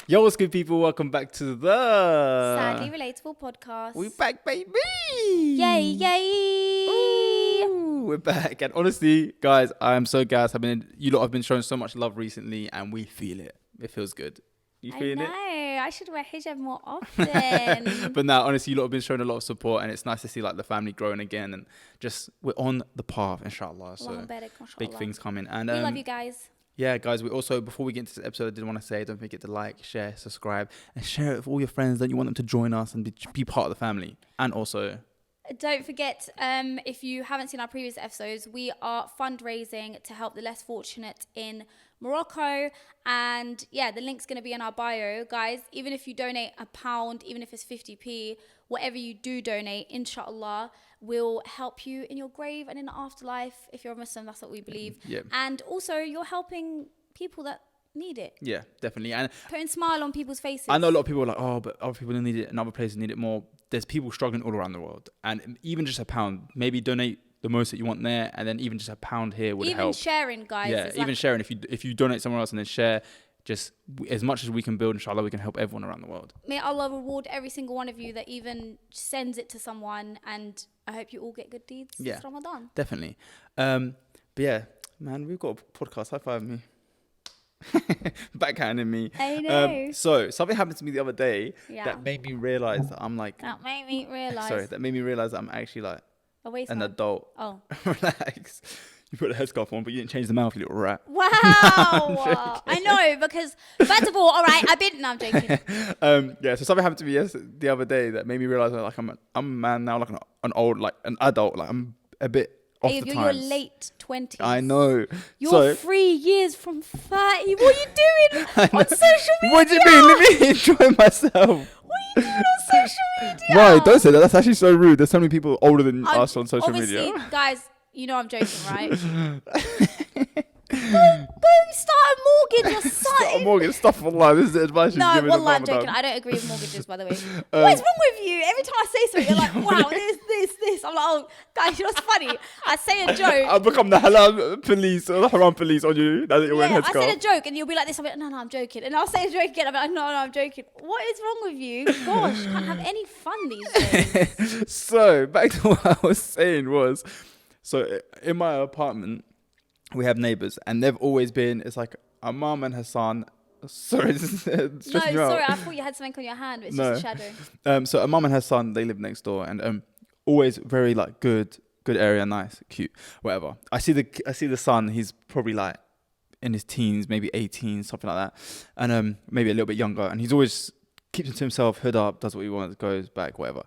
Yo, what's good, people? Welcome back to the Sadly Relatable podcast. We back, baby! Yay, yay! Ooh, we're back. And honestly, guys, I'm so gassed. You lot have been showing so much love recently, and we feel it. It feels good. You feeling it? I should wear hijab more often. But now, honestly, you lot have been showing a lot of support, and it's nice to see like the family growing again, and just we're on the path, inshallah. So big things coming. And we love you guys. Yeah, guys, we also, before we get into this episode, I did want to say, don't forget to like, share, subscribe, and share it with all your friends that you want them to join us and be part of the family. And also, don't forget, if you haven't seen our previous episodes, we are fundraising to help the less fortunate in Morocco. And yeah, the link's going to be in our bio. Guys, even if you donate £1, even if it's 50p, whatever you do donate, inshallah, will help you in your grave and in the afterlife. If you're a Muslim, that's what we believe. Yeah. And also, you're helping people that need it. Yeah, definitely. And putting a smile on people's faces. I know a lot of people are like, oh, but other people need it and other places need it more. There's people struggling all around the world. And even just £1, maybe donate the most that you want there, and then even just £1 here would help. Even sharing, guys. Yeah, even sharing. If you donate somewhere else and then share, just as much as we can build, inshallah, we can help everyone around the world. May Allah reward every single one of you that even sends it to someone, and I hope you all get good deeds this Ramadan. Definitely. But yeah, man, we've got a podcast. High five me. Backhanding me. I know. So something happened to me the other day that made me realize that I'm like... That made me realize. Sorry, that made me realize that I'm actually like an adult. Oh. Relax. You put the headscarf on, but you didn't change the mouth, you little rat. Wow. I know, because first of all right, I'm joking. Yeah, so something happened to me the other day that made me realize that like I'm a man now, like an adult, like I'm a bit off the You're times. your late 20s. I know. You're 3 years from 30. What are you doing on social media? What do you mean? Let me enjoy myself. What are you doing on social media? Why? Don't say that. That's actually so rude. There's so many people older than us on social media. Obviously, guys, you know I'm joking, right? Boom, start a mortgage or something. Start a mortgage. Stuff online. This is the advice you're giving. No, wallah, I'm joking. I don't agree with mortgages, by the way. What is wrong with you? Every time I say something, you're like, wow, this. I'm like, oh, guys, you know what's funny? I say a joke. I'll become the halal police or the haram police on you. Now that you're wearing headscarf. I said a joke and you'll be like this. I'm like, no, I'm joking. And I'll say a joke again. I'm like, no, I'm joking. What is wrong with you? Gosh, can't have any fun these days. So, back to what I was saying was, so in my apartment, we have neighbours, and they've always been, it's like a mum and her son. Sorry, sorry, I thought you had something on your hand, but it's just a shadow. So a mum and her son, they live next door, and always very like good area, nice, cute, whatever. I see the son, he's probably like in his teens, maybe 18, something like that, and maybe a little bit younger, and he's always keeps it to himself, hood up, does what he wants, goes back, whatever.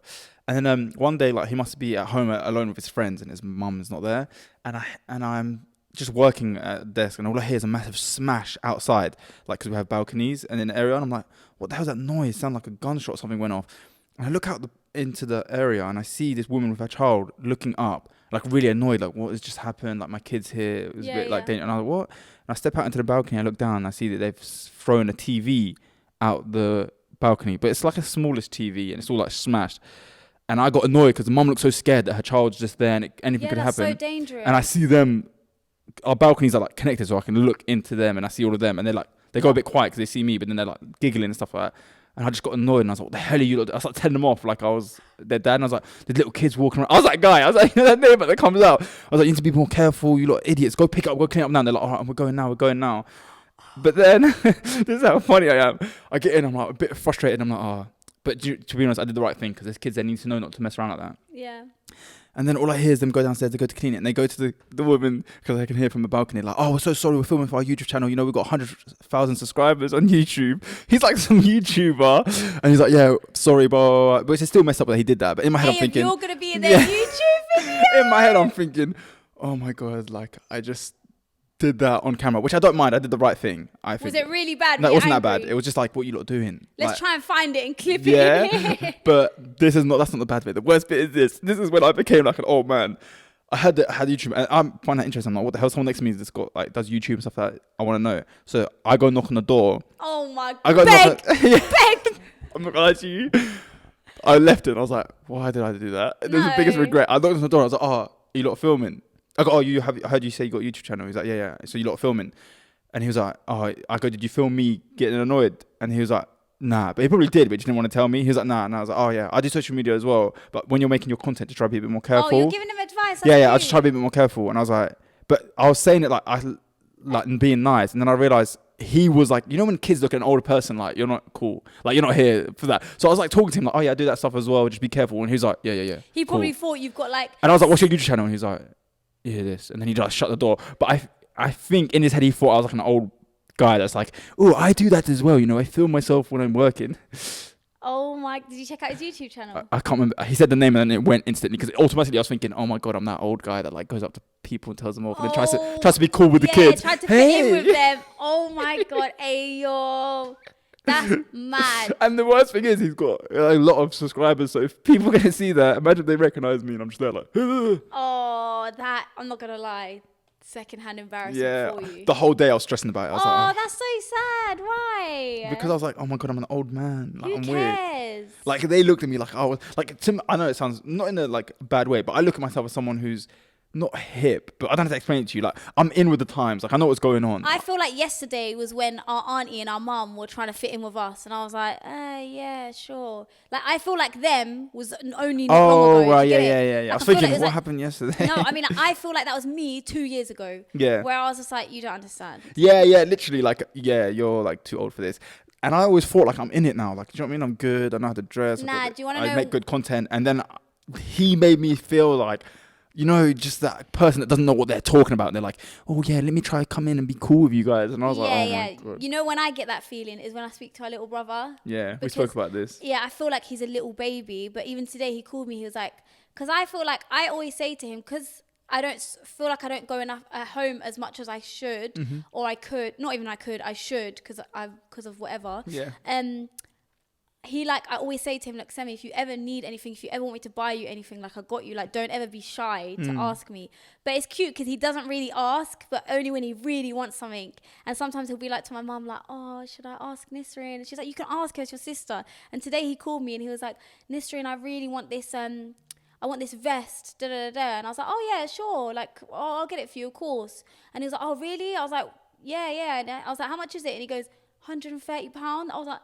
And then one day, like, he must be at home alone with his friends, and his mum's not there, and I'm just working at a desk, and all I hear is a massive smash outside, like, because we have balconies and in the area, and I'm like, what the hell's that noise? It sounded like a gunshot or something went off. And I look out into the area, and I see this woman with her child looking up, like really annoyed, like, what has just happened? Like, my kid's here. It was a bit like dangerous. And I was like, what? And I step out into the balcony, I look down, and I see that they've thrown a TV out the balcony, but it's like a smallish TV, and it's all like smashed. And I got annoyed because the mum looked so scared that her child's just there and anything could happen. Yeah, that's so dangerous. And I see them, our balconies are like connected, so I can look into them and I see all of them, and they go a bit quiet because they see me, but then they're like giggling and stuff like that. And I just got annoyed, and I was like, what the hell are you lot? I started telling them off like I was their dad, and I was like, there's little kids walking around. I was that guy. I was like, you know that neighbor that comes out. I was like, you need to be more careful, you lot idiots. Go pick up, go clean up now. And they're like, all right, we're going now. But then, this is how funny I am. I get in, I'm like a bit frustrated. I'm like, oh. But to be honest, I did the right thing, because there's kids that need to know not to mess around like that. Yeah. And then all I hear is them go downstairs to go to clean it. And they go to the woman, because I can hear from the balcony, like, oh, we're so sorry, we're filming for our YouTube channel. You know, we've got 100,000 subscribers on YouTube. He's like some YouTuber. And he's like, yeah, sorry, blah. But it's still messed up that he did that. But in my head, I'm thinking, you're going to be in their YouTube video. In my head, I'm thinking, oh my God, like, I just did that on camera, which I don't mind. I did the right thing. I think. Was it really bad? No, it wasn't that bad. It was just like, what you lot doing? Let's try and find it and clip it in here. But that's not the bad bit. The worst bit is this. This is when I became like an old man. I had YouTube, and I find that interesting. I'm like, what the hell? Someone next to me that's got like does YouTube and stuff like that. I want to know. So I go knock on the door. Oh my God! Beg. I'm not gonna lie to you. I left it. And I was like, why did I do that? It was the biggest regret. I knocked on the door. I was like, oh, are you lot filming? I go, oh, I heard you say you got a YouTube channel. He's like, yeah. So you lot filming. And he was like, oh, I go, did you film me getting annoyed? And he was like, nah, but he probably did, but he just didn't want to tell me. He was like, nah. And I was like, oh yeah, I do social media as well. But when you're making your content, just try to be a bit more careful. Oh, you're giving him advice. Yeah, I just try to be a bit more careful. And I was like, but I was saying it like being nice. And then I realized he was like, you know, when kids look at an older person, like, you're not cool. Like, you're not here for that. So I was like talking to him like, oh yeah, I do that stuff as well. Just be careful. And he was like, yeah. He probably thought you've got like. And I was like, what's your YouTube channel? And he was like, yeah, this. And then he just shut the door. But I think in his head, he thought I was like an old guy that's like, oh, I do that as well. You know, I film myself when I'm working. Oh my, did you check out his YouTube channel? I can't remember. He said the name and then it went instantly because automatically I was thinking, oh my God, I'm that old guy that like goes up to people and tells them off and then tries to be cool with the kids. Tried to fit in with them. Oh my God, Ayo. That's mad. And the worst thing is he's got a lot of subscribers. So if people are going to see that, imagine they recognize me and I'm just there like, oh, that, I'm not going to lie. Secondhand embarrassing for you. The whole day I was stressing about it. I was like, that's so sad. Why? Because I was like, oh my God, I'm an old man. Like, Who I'm cares? weird. Like they looked at me like I was like, I know it sounds not in a like bad way, but I look at myself as someone who's not hip, but I don't have to explain it to you. Like I'm in with the times. Like I know what's going on. I feel like yesterday was when our auntie and our mum were trying to fit in with us, and I was like, yeah, sure. Like I feel like them was only not long ago. Right, yeah. Like, I was thinking, what like, happened yesterday? No, I mean, I feel like that was me 2 years ago. Yeah. Where I was just like, you don't understand. Yeah, literally, like, yeah, you're like too old for this. And I always thought like I'm in it now. Like, do you know what I mean? I'm good. I know how to dress. Nah, do you want to know? I make good content. And then he made me feel like, you know, just that person that doesn't know what they're talking about. And they're like, oh yeah, let me try to come in and be cool with you guys. And I was like, oh my God. You know, when I get that feeling is when I speak to our little brother. Yeah, we spoke about this. Yeah, I feel like he's a little baby. But even today he called me. He was like, because I feel like I always say to him, because I don't feel like I don't go enough at home as much as I should, or I could. Not even I could. I should because of whatever. Yeah. He like, I always say to him, like, Semi, if you ever need anything, if you ever want me to buy you anything, like I got you, like don't ever be shy to ask me. But it's cute because he doesn't really ask, but only when he really wants something. And sometimes he'll be like to my mum, like, oh, should I ask Nisrin? And she's like, you can ask her, it's your sister. And today he called me and he was like, Nisrin, I really want this, I want this vest, And I was like, oh yeah, sure. Like, oh, I'll get it for you, of course. And he was like, oh really? I was like, yeah. And I was like, how much is it? And he goes, £130. I was like,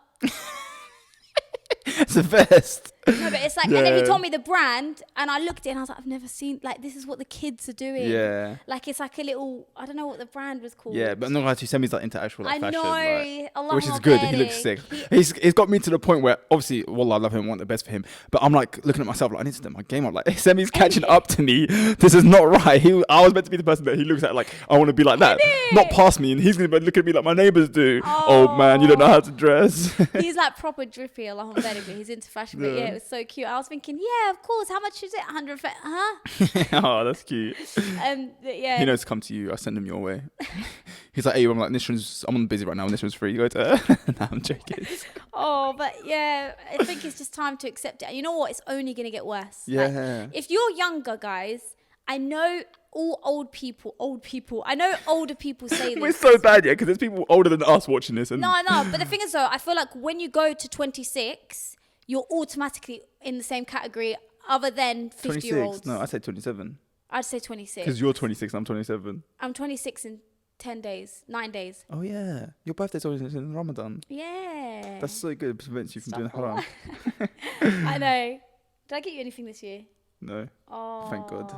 It's the best. No, but it's like, and then he told me the brand, and I looked at it and I was like, I've never seen, like, this is what the kids are doing. Yeah. Like, it's like a little, I don't know what the brand was called. Yeah, but I'm not going to Semi's like into actual like, fashion. I know. Like, which is good. He looks sick. He's got me to the point where, obviously, wallah, I love him and want the best for him. But I'm like looking at myself like, I need to step my game up. Like, Semi's catching up to me. This is not right. I was meant to be the person that he looks at like, I want to be like that. Not past me. And he's going to be looking at me like my neighbours do. Oh man, you don't know how to dress. He's like proper drippy, Allahumma barik. He's into fashion. But yeah, it was so cute. I was thinking, yeah, of course. How much is it? 150? Huh? Oh, that's cute. Yeah. He knows to come to you. I send him your way. He's like, hey, I'm like, I'm busy right now. Nisrin's free. You go to her. Nah, I'm joking. Oh, but yeah, I think it's just time to accept it. You know what? It's only going to get worse. Yeah. Like, if you're younger, guys, I know all old people. I know older people say this. We're so bad, yeah, because there's people older than us watching this. And No, but the thing is, though, I feel like when you go to 26, you're automatically in the same category other than 50-year-olds. No, I say 27. I'd say 26. Because you're 26 and I'm 27. I'm 26 in 9 days. Oh, yeah. Your birthday's always in Ramadan. Yeah. That's so good. It prevents you from doing haram. I know. Did I get you anything this year? No. Oh. Thank God.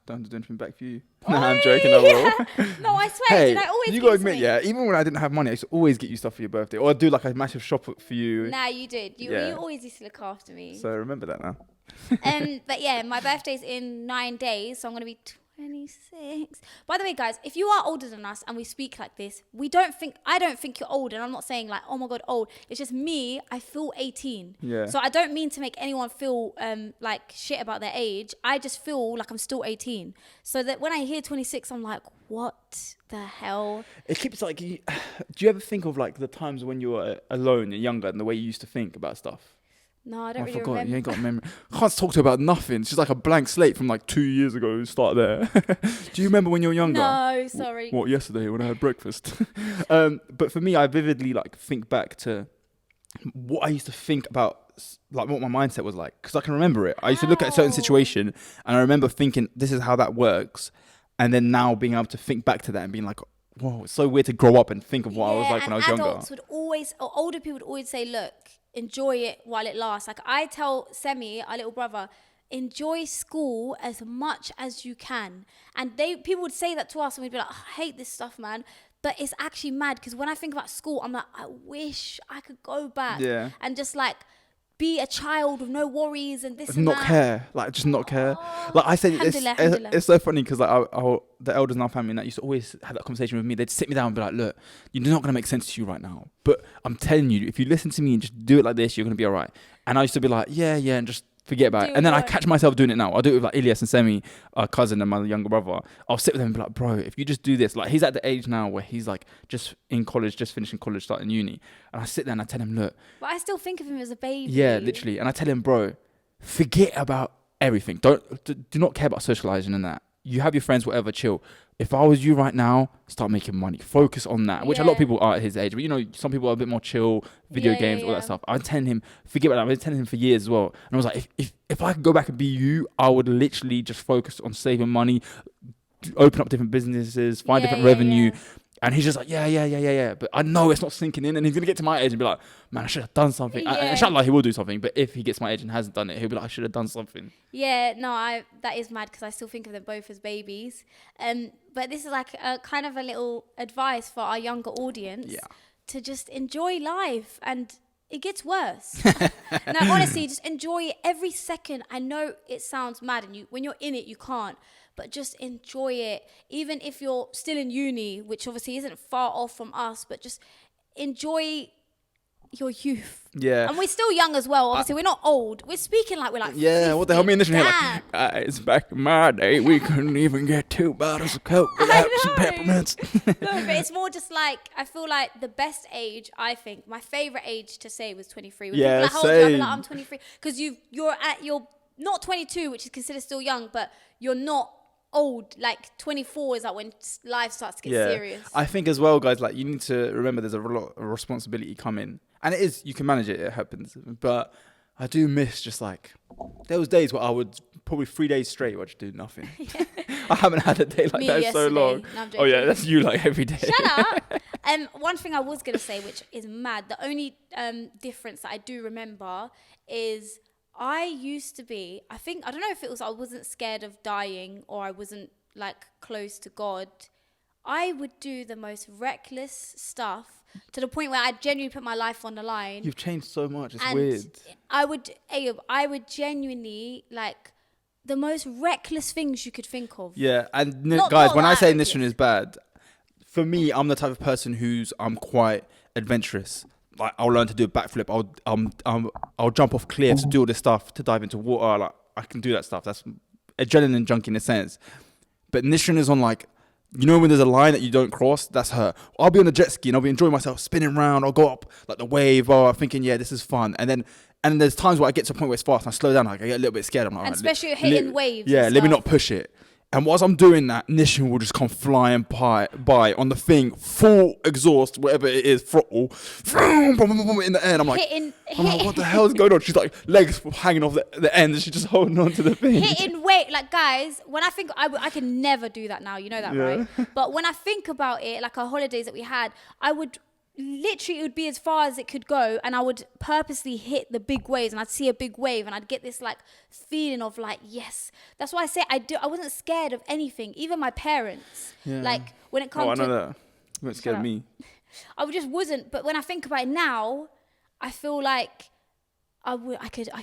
Don't have to do anything back for you. Oh, No, I'm joking. I will. No, I swear. Hey, did I always you get gotta admit, something? yeah, even when I didn't have money, I used to always get you stuff for your birthday. Or I'd do like a massive shop for you. Nah, you did. You Yeah. always used to look after me. So remember that now. But yeah, my birthday's in 9 days, so I'm going to be 26. By the way, guys, if you are older than us and we speak like this, I don't think you're old, and I'm not saying like, oh my God, old. It's just me, I feel 18. Yeah. So I don't mean to make anyone feel like shit about their age. I just feel like I'm still 18. So that when I hear 26, I'm like, what the hell? It keeps like, do you ever think of like the times when you were alone and younger and the way you used to think about stuff? No, I don't really forgot. remember. You ain't got a memory. I can't talk to her about nothing. It's just like a blank slate from like 2 years ago. Start there. Do you remember when you were younger? No, sorry. What, yesterday when I had breakfast? But for me, I vividly like think back to what I used to think about, like what my mindset was like, because I can remember it. I used to look at a certain situation and I remember thinking, this is how that works. And then now being able to think back to that and being like, whoa, it's so weird to grow up and think of what I was like when I was younger. Adults would always, or older people would always say, look, enjoy it while it lasts. Like I tell Semi, our little brother, enjoy school as much as you can. And people would say that to us and we'd be like, oh, I hate this stuff, man. But it's actually mad because when I think about school, I'm like, I wish I could go back and just like be a child with no worries and this and not that. care, like just not care. Like I said, it's so funny because like the elders in our family and that used to always have that conversation with me. They'd sit me down and be like, look, you're not going to make sense to you right now, but I'm telling you, if you listen to me and just do it like this, you're going to be all right. And I used to be like, yeah, and just forget about it. And then I catch myself doing it now. I do it with like Ilyas and Semi, our cousin and my younger brother. I'll sit with them and be like, bro, if you just do this, like he's at the age now where he's like just in college, just finishing college, starting uni. And I sit there and I tell him, look. But I still think of him as a baby. Yeah, literally. And I tell him, bro, forget about everything. Do not care about socializing and that. You have your friends, whatever, chill. If I was you right now, start making money. Focus on that, which a lot of people are at his age. But, you know, some people are a bit more chill, video games, all that stuff. I tell him, forget about that. I've been telling him for years as well. And I was like, if I could go back and be you, I would literally just focus on saving money, open up different businesses, find different revenue. And he's just like, yeah. But I know it's not sinking in. And he's going to get to my age and be like, man, I should have done something. And inshallah, he will do something. But if he gets my age and hasn't done it, he'll be like, I should have done something. Yeah, no, that is mad because I still think of them both as babies. But this is like a kind of a little advice for our younger audience to just enjoy life. And it gets worse. No, honestly, just enjoy it every second. I know it sounds mad and when you're in it, you can't. But just enjoy it. Even if you're still in uni, which obviously isn't far off from us, but just enjoy your youth. Yeah. And we're still young as well. Obviously, we're not old. We're speaking like we're like 50. What the hell? Me and this one here like, it's back in my day. We couldn't even get 2 bottles of Coke without some peppermints. No, but it's more just like, I feel like the best age, I think, my favourite age to say was 23. When people are like, how old are you? I'll be like, I'm 23. Because you're not 22, which is considered still young, but you're not old. Like 24 is like when life starts to get serious. I think as well, guys, like you need to remember there's a lot of responsibility coming, and it is, you can manage it happens, but I do miss just like there was days where I would probably 3 days straight where I just do nothing. I haven't had a day like that in so long. No, that's you like every day. Shut up. One thing I was gonna say, which is mad, the only difference that I do remember is I used to be, I don't know if it was I wasn't scared of dying or I wasn't like close to God. I would do the most reckless stuff to the point where I genuinely put my life on the line. You've changed so much. It's weird. I would genuinely like the most reckless things you could think of. Yeah, and guys, when I say Nishan is bad, for me, I'm the type of person I'm quite adventurous. Like I'll learn to do a backflip. I'll jump off cliffs, do all this stuff to dive into water. Like I can do that stuff. That's adrenaline junkie in a sense. But Nishan is on like, you know when there's a line that you don't cross, that's her. I'll be on a jet ski and I'll be enjoying myself, spinning around. I'll go up like the wave, thinking, this is fun. And there's times where I get to a point where it's fast and I slow down. Like I get a little bit scared. I'm like, and especially hitting waves. Yeah, let me not push it. And whilst I'm doing that, Nishan will just come flying by on the thing, full exhaust, whatever it is, throttle, in the air. And I'm like, what the hell is going on? She's like, legs hanging off the end, and she's just holding on to the thing. Hitting weight, like guys, when I think, I can never do that now, you know that, right? But when I think about it, like our holidays that we had, I would literally, it would be as far as it could go, and I would purposely hit the big waves, and I'd see a big wave and I'd get this like feeling of like, yes. That's why I say I wasn't scared of anything, even my parents. Like when it comes I know that. You weren't scared of me. I just wasn't. But when I think about it now, I feel like I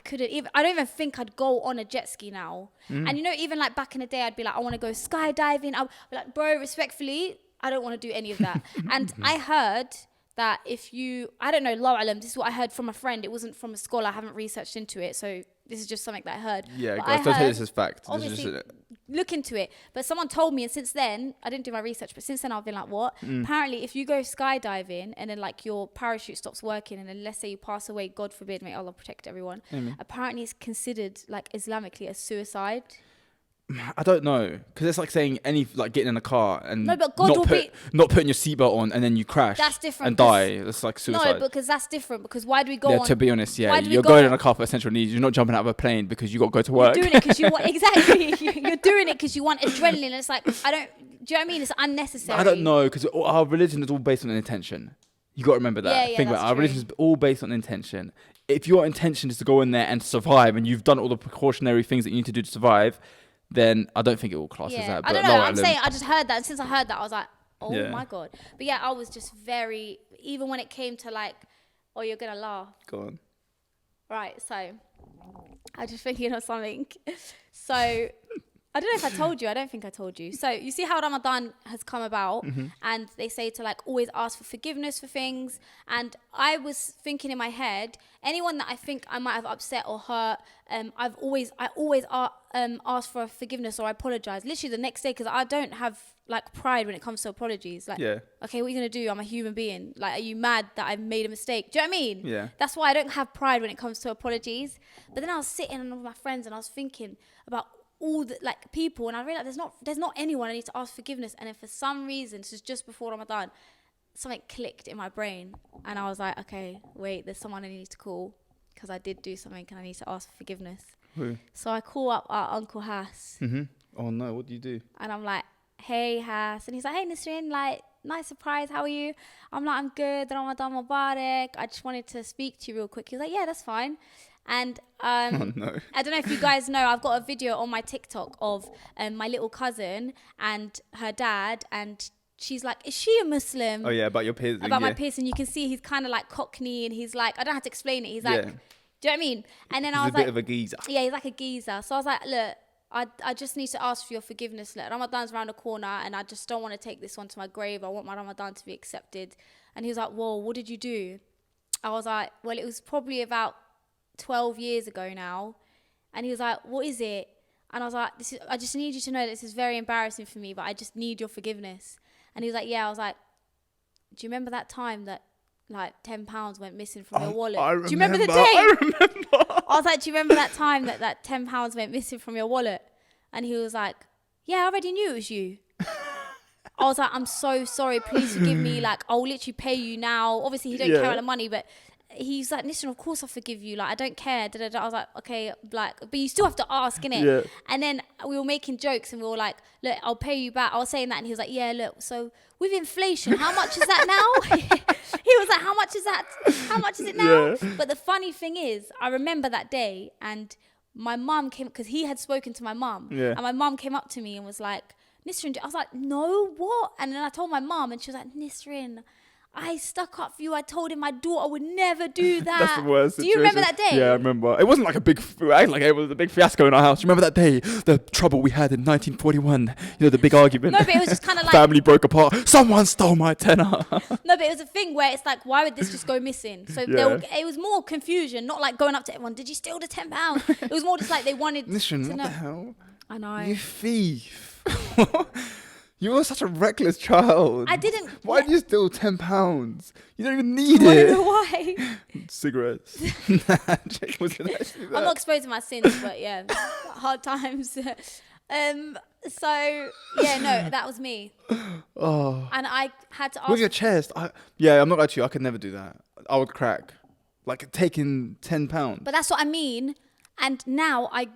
couldn't even, I don't even think I'd go on a jet ski now. And you know, even like back in the day, I'd be like, I want to go skydiving. I'd be like, bro, respectfully, I don't want to do any of that. And I heard that if you, I don't know, Allahu Alam, this is what I heard from a friend. It wasn't from a scholar. I haven't researched into it. So this is just something that I heard. Yeah, guys, don't take this as fact. Obviously, look into it. But someone told me, and since then, I didn't do my research, but since then I've been like, what? Apparently, if you go skydiving and then like your parachute stops working and then let's say you pass away, God forbid, may Allah protect everyone. Apparently it's considered like Islamically a suicide. I don't know, because it's like saying getting in a car and No, but God will be... not putting your seatbelt on and then you crash. That's different. And die. It's like suicide. No, because that's different. Because why do we go yeah, on... to be honest, yeah, why do we you're go going on- in a car for essential needs. You're not jumping out of a plane because you got to go to work. You're doing it because you want... Exactly. You're doing it because you want adrenaline. It's like, I don't... Do you know what I mean? It's unnecessary. I don't know, because our religion is all based on intention. You got to remember that. Yeah, Think about it. that's Our religion is all based on intention. If your intention is to go in there and survive, and you've done all the precautionary things that you need to do to survive, then I don't think it will class as that. I don't know. I'm saying I just heard that, and since I heard that, I was like, oh my God. But yeah, I was just very... Even when it came to like, oh, you're gonna laugh. Go on. Right. So, I just thinking of something. So. I don't know if I told you. I don't think I told you. So you see how Ramadan has come about, and they say to like always ask for forgiveness for things. And I was thinking in my head, anyone that I think I might have upset or hurt, I always ask for forgiveness or I apologize. Literally the next day, because I don't have like pride when it comes to apologies. Like, okay, what are you gonna do? I'm a human being. Like, are you mad that I've made a mistake? Do you know what I mean? Yeah. That's why I don't have pride when it comes to apologies. But then I was sitting with my friends and I was thinking about all the like people, and I realized there's not anyone I need to ask forgiveness. And then for some reason, this is just before Ramadan, something clicked in my brain, and I was like, okay, wait, there's someone I need to call because I did do something and I need to ask for forgiveness. Who? So I call up our Uncle Hass. Oh no, what do you do? And I'm like, hey Hass, and he's like, hey Nisrin, like, nice surprise, how are you? I'm like, I'm good, Ramadan Mubarak, I just wanted to speak to you real quick. He was like, yeah, that's fine. And oh, no. I don't know if you guys know, I've got a video on my TikTok of my little cousin and her dad, and she's like, is she a Muslim? Oh yeah, about your piercing. About my piercing. You can see he's kind of like Cockney, and he's like, I don't have to explain it. He's like, do you know what I mean? And then I was like, a bit of a geezer. Yeah, he's like a geezer. So I was like, look, I just need to ask for your forgiveness. Look, Ramadan's around the corner, and I just don't want to take this one to my grave. I want my Ramadan to be accepted. And he was like, whoa, what did you do? I was like, well, it was probably about 12 years ago now. And he was like, what is it? And I was like, I just need you to know this is very embarrassing for me, but I just need your forgiveness. And he was like, yeah. I was like, do you remember that time that like £10 went missing from your wallet? Do you remember the day? I remember. I was like, do you remember that time that £10 went missing from your wallet? And he was like, yeah, I already knew it was you. I was like, I'm so sorry. Please forgive me. Like, I'll literally pay you now. Obviously, he don't care about the money, but he's like, listen, of course I forgive you. Like, I don't care. Da, da, da. I was like, okay, like, but you still have to ask, innit? Yeah. And then we were making jokes and we were like, look, I'll pay you back. I was saying that, and he was like, yeah, look, so with inflation, how much is that now? He was like, how much is that? How much is it now? Yeah. But the funny thing is, I remember that day, and my mum came, because he had spoken to my mum, and my mum came up to me and was like, Nisrin, I was like, no, what? And then I told my mum, and she was like, Nisrin, I stuck up for you. I told him my daughter would never do that. That's the worst situation. Do you remember that day? Yeah, I remember. It wasn't like it was a big fiasco in our house. Remember that day? The trouble we had in 1941. You know, the big argument. No, but it was just kind of like... Family broke apart. Someone stole my tenner. No, but it was a thing where it's like, why would this just go missing? So it was more confusion, not like going up to everyone, did you steal the £10? It was more just like they wanted Nisrin, to what know. the hell? I know. You thief. You were such a reckless child. I didn't... Why did you steal £10? You don't even need it. I don't know why. Cigarettes. I'm not exposing my sins, but yeah, hard times. So yeah, no, that was me. Oh. And I had to ask... With your chest. I'm not going to you. I could never do that. I would crack. Like taking £10. But that's what I mean. And now I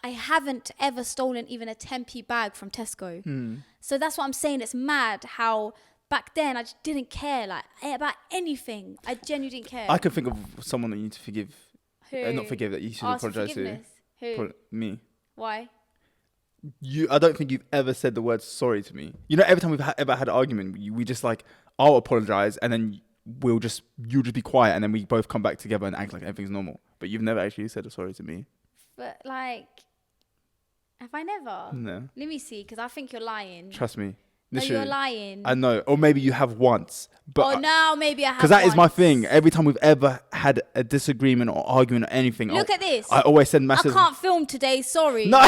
haven't ever stolen even a 10p bag from Tesco. So that's what I'm saying. It's mad how back then I just didn't care like about anything. I genuinely didn't care. I could think of someone that you need to forgive. Who? Not forgive, that you should apologise to. Who? Me. Why? I don't think you've ever said the word sorry to me. You know, every time we've ever had an argument, we just like, I'll apologise, and then you'll just be quiet, and then we both come back together and act like everything's normal. But you've never actually said a sorry to me. But like, have I never? No. Let me see, because I think you're lying. Trust me. No, you're lying. I know. Or maybe you have once. But no, maybe I have. Because that is my thing. Every time we've ever had a disagreement or argument or anything. Look at this. I always send massive... I can't film today, sorry. No.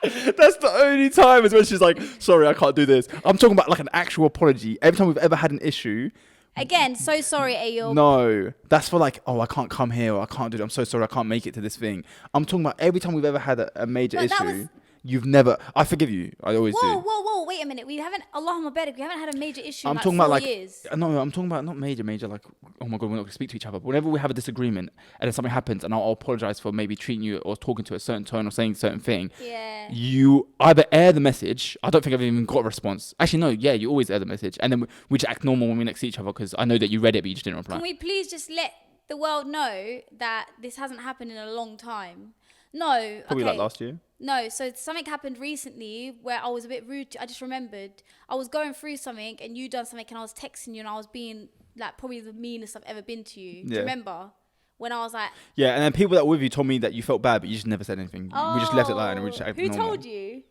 That's the only time is when she's like, sorry, I can't do this. I'm talking about like an actual apology. Every time we've ever had an issue, Again, so sorry, Ayub. No, that's for like, oh, I can't come here or I can't do it. I'm so sorry, I can't make it to this thing. I'm talking about every time we've ever had a major But that issue. was- You've never. I forgive you. I always do. Whoa, wait a minute. We haven't, Allahumma barik, we haven't had a major issue I'm in like talking 4 about like years. no, I'm talking about not major, like oh my god, we're not gonna speak to each other. But whenever we have a disagreement and then something happens, and I'll apologize for maybe treating you or talking to a certain tone or saying a certain thing. Yeah. You either air the message. I don't think I've even got a response. Actually, no. Yeah, you always air the message, and then we just act normal when we next see each other because I know that you read it, but you just didn't reply. Can we please just let the world know that this hasn't happened in a long time? No. Probably okay. like last year. No, so something happened recently where I was a bit rude. I just remembered I was going through something and you done something and I was texting you and I was being like probably the meanest I've ever been to you. Do you remember? When I was like... Yeah, and then people that were with you told me that you felt bad, but you just never said anything. Oh, we just left it like that and we just acted who normal. told you?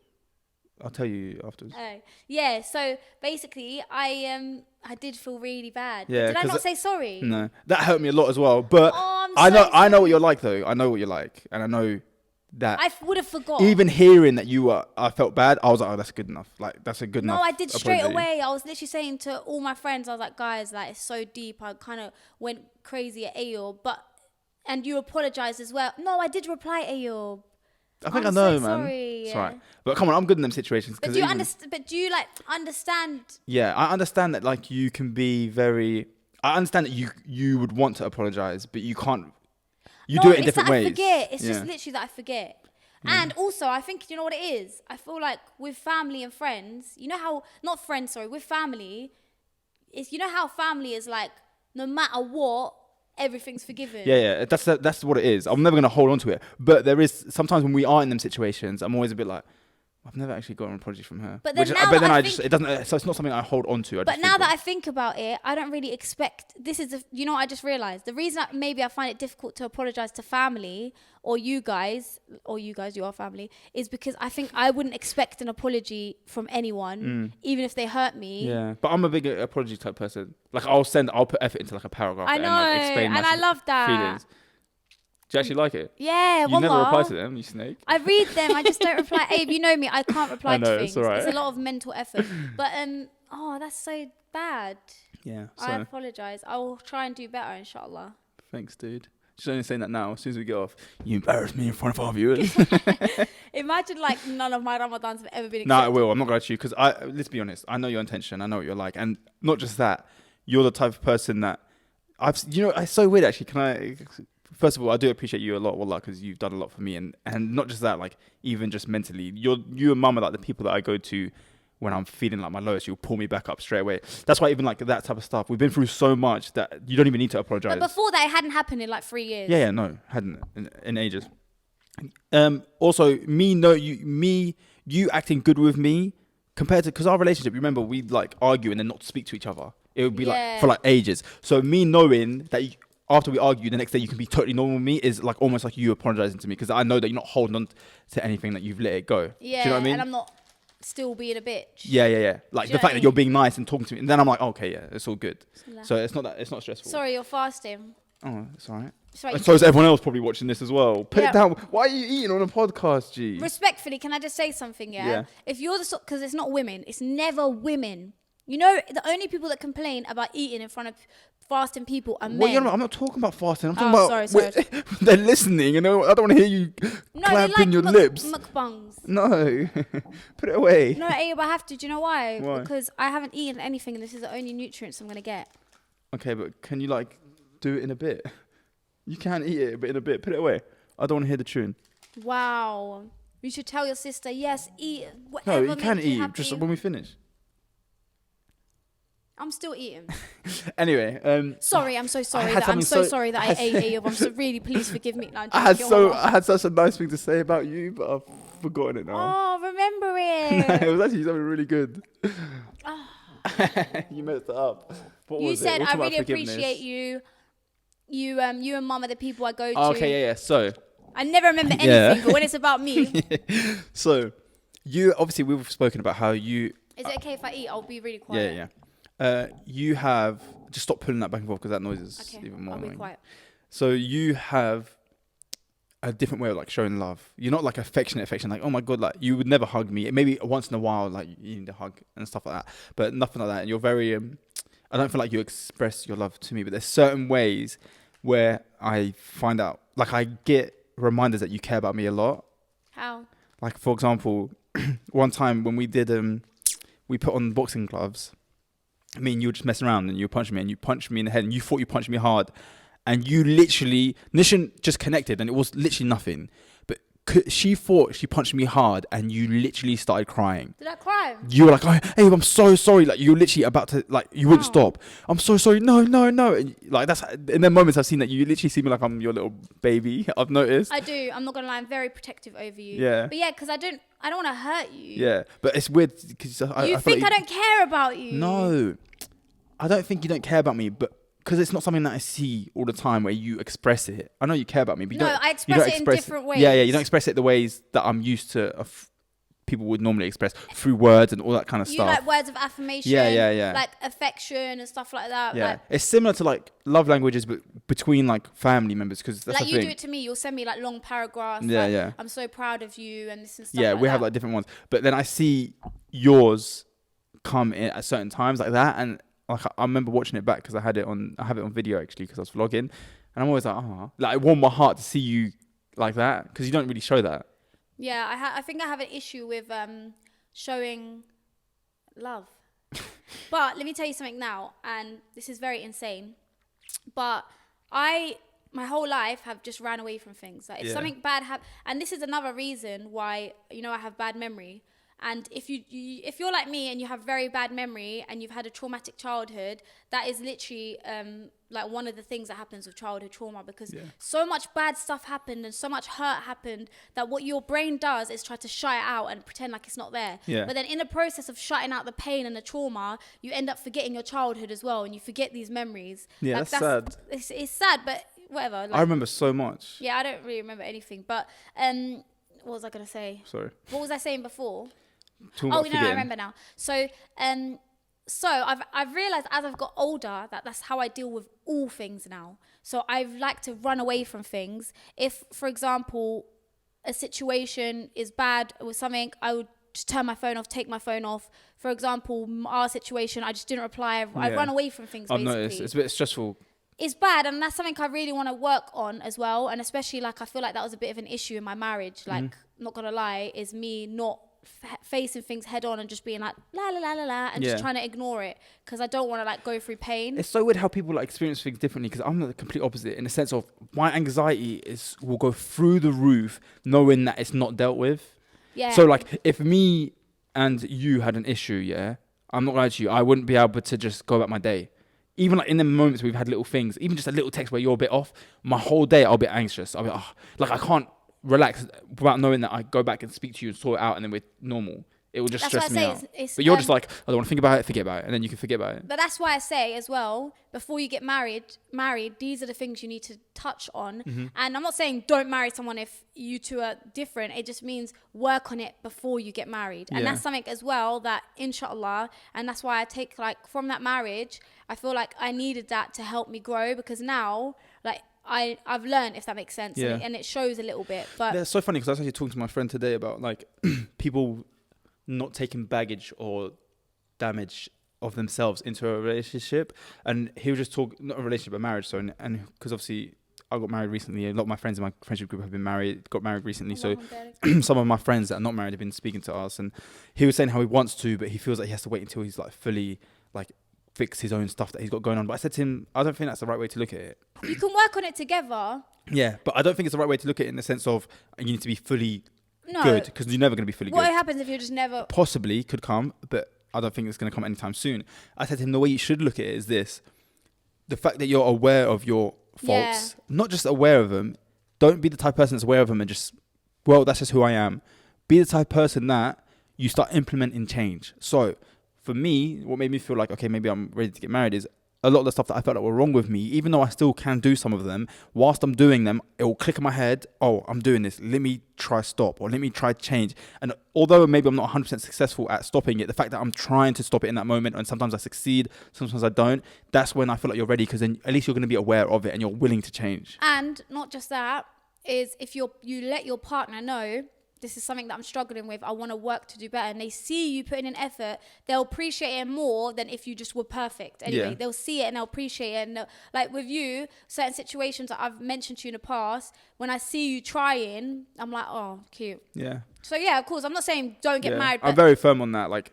I'll tell you afterwards. Oh, yeah. So basically, I did feel really bad. Yeah, Did I not say sorry? No, that hurt me a lot as well. But Oh, I know sorry. what you're like though. I know what you're like, and I know that. I would have forgot. Even hearing that I felt bad. I was like, oh, that's good enough. Like that's a good enough. No, I did straight apology. away. I was literally saying to all my friends, I was like, guys, like it's so deep. I kind of went crazy at Ayub, and you apologized as well. No, I did reply Ayub. I think I'm I know, so man. sorry, It's yeah. right. But come on, I'm good in them situations. But do you understand? But do you like understand? Yeah, I understand that. Like you can be very. I understand that you would want to apologize, but you can't. You do it in different ways. I forget. It's Yeah. just literally that I forget. And also, I think, you know what it is? I feel like with family and friends, you know how, not friends, sorry, with family, you know how family is like, no matter what, everything's forgiven. Yeah, that's what it is. I'm never gonna hold on to it. But there is sometimes when we are in them situations, I'm always a bit like, I've never actually got an apology from her. But then it doesn't. So it's not something I hold on to. But now that I think about it, I don't really expect. You know what I just realized? The reason maybe I find it difficult to apologize to family or you guys, you are family, is because I think I wouldn't expect an apology from anyone, even if they hurt me. Yeah, but I'm a big apology type person. Like I'll put effort into like a paragraph. I know, and like explain and my I love that. feelings. Do you actually like it? Yeah, You never wallah. reply to them, you snake. I read them, I just don't reply. Abe, you know me, I can't reply I know, to it's things. all right. It's a lot of mental effort. But that's so bad. Yeah. I So apologize. I will try and do better, inshallah. thanks, dude. Just only saying that now. As soon as we get off, you embarrass me in front of our viewers. Imagine like none of my Ramadans have ever been accepted. No, I will. I'm not going to you because let's be honest. I know your intention. I know what you're like, and not just that. You're the type of person that it's so weird actually. Can I? First of all, I do appreciate you a lot, wallah, because you've done a lot for me, and not just that, like even just mentally, you and mum are like the people that I go to when I'm feeling like my lowest. You'll pull me back up straight away. That's why even like that type of stuff, we've been through so much that you don't even need to apologize. But before that, it hadn't happened in like 3 years. Yeah, no, hadn't in ages. Also, you acting good with me compared to because our relationship. Remember, we'd like argue and then not speak to each other. It would be like for like ages. So me knowing that after we argue, the next day you can be totally normal with me is like almost like you apologizing to me because I know that you're not holding on to anything, that you've let it go. Yeah, do you know what I mean? and I'm not still being a bitch. Yeah. Like the fact that you're being nice and talking to me, and then I'm like, okay, yeah, it's all good. So it's not stressful. Sorry, you're fasting. Oh, it's all right. Sorry. So is everyone else probably watching this as well. Put Yeah. it down. Why are you eating on a podcast, G? Respectfully, can I just say something? Yeah. If you're because it's not women, it's never women. You know, the only people that complain about eating in front of fasting people are men. Well, I'm not talking about fasting. I'm talking about sorry. they're listening, and I don't want to hear you clapping your lips. Mukbangs. No, put it away. No, Ayub, I have to. Do you know why? Why? Because I haven't eaten anything, and this is the only nutrients I'm gonna get. Okay, but can you like do it in a bit? You can eat it, but in a bit. Put it away. I don't want to hear the tune. Wow. You should tell your sister, yes, eat whatever. No, you can makes eat happy. just when we finish. I'm still eating. Anyway, Sorry, I'm so sorry. had I'm so something sorry that I ate Ayub. I'm so really, please forgive me. No, I'm I joking. had such a nice thing to say about you, but I've forgotten it now. Oh, remember No, it. it was actually something really good. You messed it up. What You was it? said We're I talking about really forgiveness. appreciate you. You and Mum are the people I go to. Oh, okay, yeah. So, I never remember anything, Yeah. but when it's about me, is so you obviously we've spoken about how you. it okay if I eat? I'll be really quiet. Yeah. You have just stop pulling that back and forth because that noise is Okay, even more I'll be annoying. quiet. So you have a different way of like showing love. You're not like affectionate, like, oh my God, like you would never hug me. Maybe once in a while, like you need a hug and stuff like that, but nothing like that. And you're very, I don't feel like you express your love to me, but there's certain ways where I find out, like I get reminders that you care about me a lot. How? Like for example, one time when we did, we put on boxing gloves. I mean, you were just messing around and you were punching me and you punched me in the head and you thought you punched me hard. And you literally, Nishan just connected and it was literally nothing. But she thought she punched me hard and you literally started crying. Did I cry? You were like, oh, hey, I'm so sorry. Like, you were literally about to, like, you wouldn't stop. I'm so sorry. No. And, like, that's, in the moments I've seen that, you literally see me like I'm your little baby. I've noticed. I do. I'm not going to lie. I'm very protective over you. Yeah. But yeah, because I don't want to hurt you. Yeah. But it's weird because I think I don't care about you. No. I don't think you don't care about me, but because it's not something that I see all the time where you express it. I know you care about me, but I express it in different ways. Yeah, you don't express it the ways that I'm used to people would normally express through words and all that kind of stuff. You like words of affirmation, yeah. like affection and stuff like that. Yeah, like, it's similar to like love languages, but between like family members, because that's like the you thing. do it to me. You'll send me like long paragraphs. Yeah, like, yeah. I'm so proud of you and this and stuff. Yeah, like we that. have like different ones, but then I see yours come in at certain times like that, and like I remember watching it back because I have it on video actually because I was vlogging, and I'm always like, oh, like it warmed my heart to see you like that because you don't really show that. Yeah, I think I have an issue with showing love. But let me tell you something now, and this is very insane, but my whole life have just ran away from things. Like if something bad happens, and this is another reason why, you know, I have bad memory. And if you're like me and you have very bad memory and you've had a traumatic childhood, that is literally like one of the things that happens with childhood trauma, because so much bad stuff happened and so much hurt happened that what your brain does is try to shut it out and pretend like it's not there. Yeah. But then in the process of shutting out the pain and the trauma, you end up forgetting your childhood as well, and you forget these memories. Yeah, like, that's sad. It's sad, but whatever. Like, I remember so much. Yeah, I don't really remember anything. But what was I gonna say? Sorry. What was I saying before? I remember now. So I've realized as I've got older that that's how I deal with all things now. So I like to run away from things. If, for example, a situation is bad with something, I would just turn my phone off, take my phone off. For example, our situation, I just didn't reply. I run away from things. I've basically. noticed it's a bit stressful. It's bad, and that's something I really want to work on as well. And especially, like, I feel like that was a bit of an issue in my marriage. Like, not gonna lie, is me not facing things head on and just being like la la la la la and just trying to ignore it because I don't want to like go through pain. It's so weird how people like experience things differently, because I'm the complete opposite in the sense of my anxiety will go through the roof knowing that it's not dealt with. Yeah. So like if me and you had an issue, I'm not gonna lie to you, I wouldn't be able to just go about my day. Even like in the moments we've had little things, even just a little text where you're a bit off, my whole day I'll be anxious. I'll be like I can't relax without knowing that I go back and speak to you and sort it out and then we're normal. It will just stress me out. But you're just like, I don't want to think about it, forget about it, and then you can forget about it. But that's why I say as well, before you get married, these are the things you need to touch on. And I'm not saying don't marry someone if you two are different. It just means work on it before you get married. And that's something as well that, inshallah, and that's why I take like from that marriage, I feel like I needed that to help me grow, because now like I've learned, if that makes sense, and it shows a little bit. But it's so funny because I was actually talking to my friend today about like people not taking baggage or damage of themselves into a relationship, and he was just not a relationship, but marriage. So and because obviously I got married recently, a lot of my friends in my friendship group have been got married recently. So some of my friends that are not married have been speaking to us, and he was saying how he wants to, but he feels like he has to wait until he's like fully like fix his own stuff that he's got going on. But I said to him, I don't think that's the right way to look at it. You can work on it together. Yeah, but I don't think it's the right way to look at it in the sense of you need to be fully good, because you're never going to be fully good. What happens if you're just never... Possibly could come, but I don't think it's going to come anytime soon. I said to him, the way you should look at it is this. The fact that you're aware of your faults, not just aware of them. Don't be the type of person that's aware of them and just, well, that's just who I am. Be the type of person that you start implementing change. So for me, what made me feel like, okay, maybe I'm ready to get married is a lot of the stuff that I felt that were wrong with me, even though I still can do some of them, whilst I'm doing them, it will click in my head, oh, I'm doing this, let me try stop, or let me try change. And although maybe I'm not 100% successful at stopping it, the fact that I'm trying to stop it in that moment, and sometimes I succeed, sometimes I don't, that's when I feel like you're ready, because then at least you're going to be aware of it and you're willing to change. And not just that, is if you let your partner know this is something that I'm struggling with. I want to work to do better. And they see you putting in effort, they'll appreciate it more than if you just were perfect. Anyway, they'll see it and they'll appreciate it. And like with you, certain situations that I've mentioned to you in the past, when I see you trying, I'm like, oh, cute. Yeah. So yeah, of course, I'm not saying don't get married. But I'm very firm on that. Like,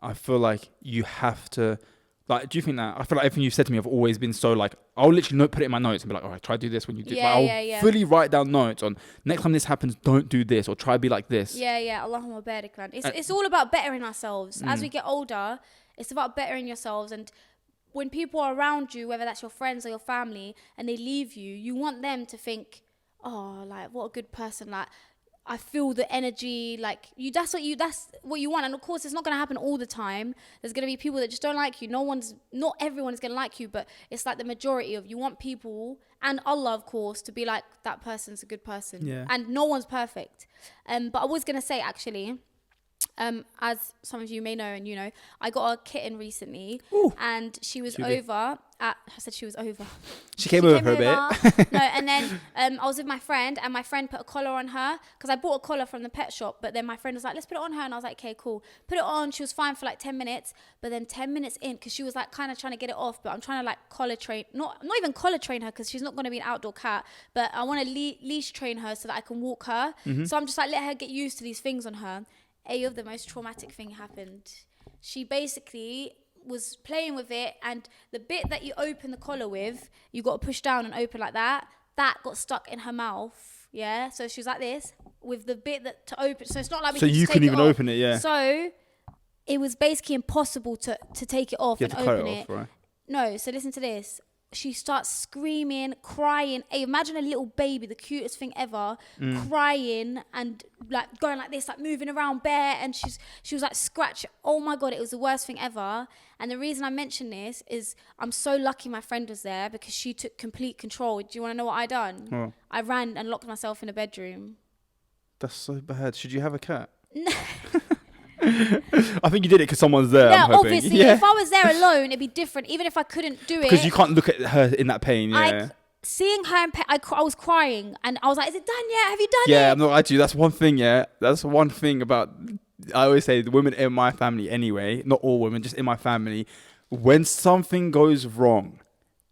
I feel like you have to. Like, do you think that? I feel like everything you've said to me, I've always been so like, I'll literally put it in my notes and be like, all right, try to do this when you do. Yeah, I'll fully write down notes on next time this happens, don't do this, or try be like this. Yeah. Allahumma barik, man. It's all about bettering ourselves. As we get older, it's about bettering yourselves. And when people are around you, whether that's your friends or your family, and they leave you, you want them to think, oh, like, what a good person. Like, I feel the energy, like that's what you want. And of course, it's not going to happen all the time. There's going to be people that just don't like you. Not everyone is going to like you, but it's like the majority of you want people and Allah, of course, to be like, that person's a good person. Yeah. And no one's perfect. But I was going to say, actually, as some of you may know, and you know, I got a kitten recently. Ooh, and she was cutie. over at, I said she was over. She came over for a bit. No, and then I was with my friend, and my friend put a collar on her, because I bought a collar from the pet shop, but then my friend was like, let's put it on her, and I was like, okay, cool. Put it on, she was fine for like 10 minutes, but then 10 minutes in, because she was like kind of trying to get it off, but I'm trying to like collar train, not even collar train her, because she's not going to be an outdoor cat, but I want to leash train her so that I can walk her. So I'm just like, let her get used to these things on her. AYOUB, the most traumatic thing happened. She basically was playing with it, and the bit that you open the collar with, you got to push down and open like that got stuck in her mouth. Yeah, so she was like this with the bit that to open. So it's not like we so you couldn't even open it. Yeah. So it was basically impossible to take it off You and have to cut open it off, right? No, so listen to this. She starts screaming, crying. Hey, imagine a little baby, the cutest thing ever, crying and like going like this, like moving around bare. And she was like scratch. Oh my God, it was the worst thing ever. And the reason I mention this is I'm so lucky my friend was there, because she took complete control. Do you want to know what I done? Oh. I ran and locked myself in a bedroom. That's so bad. Should you have a cat? No. I think you did it because someone's there. Yeah, I'm hoping. obviously. Yeah. If I was there alone, it'd be different. Even if I couldn't do it, because you can't look at her in that pain. Yeah. Seeing her in pain, I was crying, and I was like, "Is it done yet? Have you done it?" Yeah, I'm not lying to you. That's one thing. Yeah, that's one thing about. I always say the women in my family, anyway, not all women, just in my family, when something goes wrong,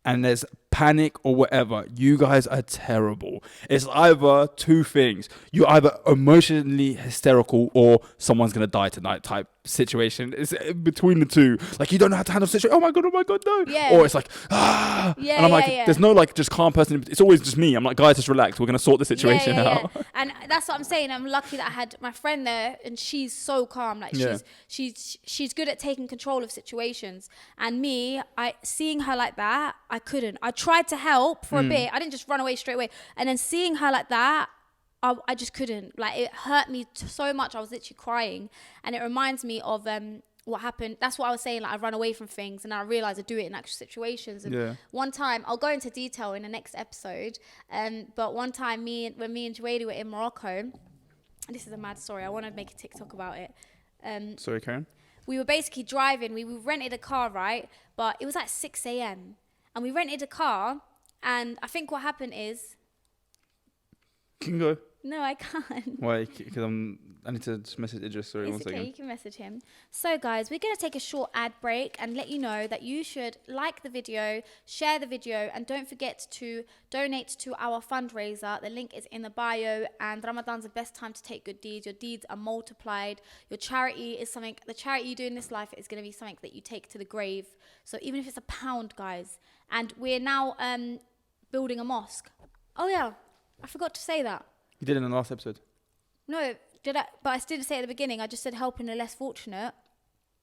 and there's panic or whatever, you guys are terrible. It's either two things. You're either emotionally hysterical or someone's going to die tonight type situation. It's between the two. Like, you don't know how to handle the situation. Oh my God, no. Yeah. Or it's like, ah. Yeah, and I'm like, yeah. there's no like just calm person. It's always just me. I'm like, guys, just relax. We're going to sort the situation out. Yeah. And that's what I'm saying. I'm lucky that I had my friend there, and she's so calm. Like she's good at taking control of situations. And me, seeing her like that, I couldn't. I tried to help for a bit. I didn't just run away straight away. And then seeing her like that, I just couldn't. Like, it hurt me so much. I was literally crying. And it reminds me of what happened. That's what I was saying. Like, I run away from things, and I realize I do it in actual situations. And one time, I'll go into detail in the next episode. But one time, when me and Joady were in Morocco, and this is a mad story. I want to make a TikTok about it. Sorry, Karen. We were basically driving. We rented a car, right? But it was like 6 a.m. And we rented a car. And I think what happened is... Can go. No, I can't. Why? Because I need to just message Idris. Sorry, It's one okay, second. you can message him. So guys, we're going to take a short ad break and let you know that you should like the video, share the video, and don't forget to donate to our fundraiser. The link is in the bio, and Ramadan's the best time to take good deeds. Your deeds are multiplied. Your charity is something, the charity you do in this life is going to be something that you take to the grave. So even if it's £1, guys. And we're now building a mosque. Oh yeah, I forgot to say that. You did in the last episode. No, did I? But I didn't say at the beginning. I just said helping the less fortunate.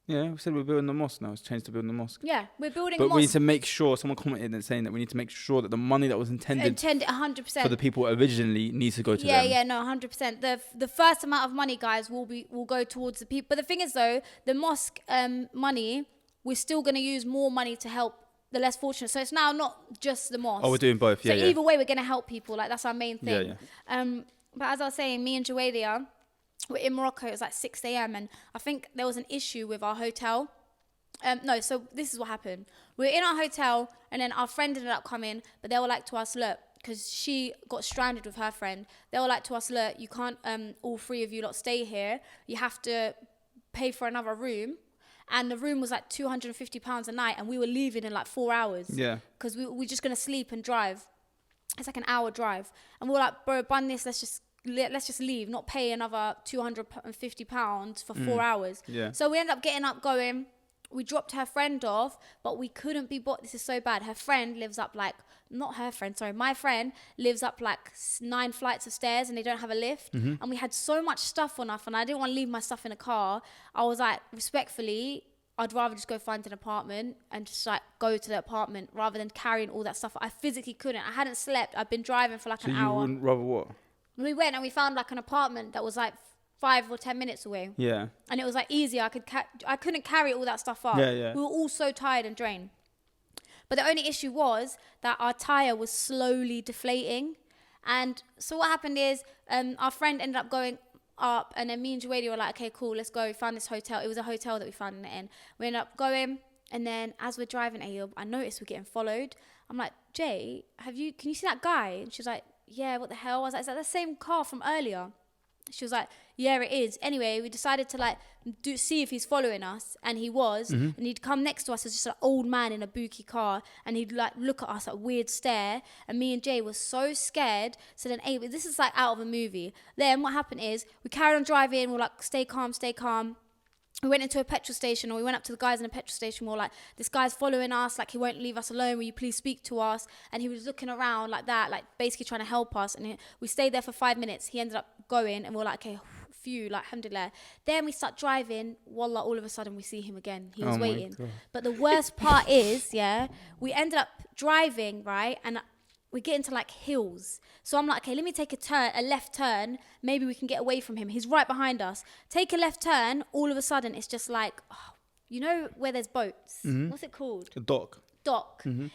Yeah, we said we're building the mosque now. It's changed to building the mosque. Yeah, we're building a But mosque. we need to make sure, someone commented and saying that we need to make sure that the money that was intended 100% for the people originally needs to go to them. Yeah, no, 100%. The first amount of money, guys, will go towards the people. But the thing is, though, the mosque money, we're still going to use more money to help the less fortunate. So it's now not just the mosque. Oh, we're doing both. Yeah, so either way, we're going to help people. Like, that's our main thing. Yeah. But as I was saying, me and Joadia were in Morocco. It was like 6 a.m. and I think there was an issue with our hotel. So this is what happened. We were in our hotel, and then our friend ended up coming, but they were like to us, look, because she got stranded with her friend. They were like to us, look, you can't, all three of you lot stay here. You have to pay for another room. And the room was like £250 a night, and we were leaving in like 4 hours. Yeah. Because we're just going to sleep and drive. It's like an hour drive. And we were like, bro, bun this, let's just leave, not pay another £250 for 4 hours. Yeah. So we ended up getting up, going. We dropped her friend off, but we couldn't be bought. This is so bad. Her friend lives up like, not her friend, sorry. My friend lives up like 9 flights of stairs, and they don't have a lift. And we had so much stuff on us, and I didn't want to leave my stuff in a car. I was like, respectfully, I'd rather just go find an apartment and just like go to the apartment rather than carrying all that stuff. I physically couldn't. I hadn't slept. I'd been driving for like an hour. So you wouldn't rather what? We went and we found like an apartment that was like 5 or 10 minutes away. Yeah. And it was like easier. I couldn't carry all that stuff up. Yeah. We were all so tired and drained. But the only issue was that our tire was slowly deflating. And so what happened is our friend ended up going up, and then me and Joady were like, okay, cool, let's go. We found this hotel. It was a hotel that we found in the end. We ended up going, and then as we're driving, AYOUB, I noticed we're getting followed. I'm like, Jay, can you see that guy? And she was like, yeah, what the hell? I was like, is that the same car from earlier? She was like, yeah, it is. Anyway, we decided to like see if he's following us, and he was. And he'd come next to us as just an old man in a bookie car, and he'd like look at us at a weird stare. And me and Jay were so scared. So then, hey, this is like out of a movie. Then what happened is we carried on driving. We're like, stay calm, stay calm. We went into a petrol station, or we went up to the guys in the petrol station. We were like, this guy's following us, like he won't leave us alone, will you please speak to us? And he was looking around like that, like basically trying to help us. And we stayed there for 5 minutes. He ended up going, and we were like, okay, phew, like alhamdulillah. Then we start driving, wallah, all of a sudden we see him again. He was waiting. But the worst part is, we ended up driving, right? And we get into like hills. So I'm like, okay, let me take a left turn. Maybe we can get away from him. He's right behind us. Take a left turn. All of a sudden, it's just like, you know where there's boats? What's it called? A dock.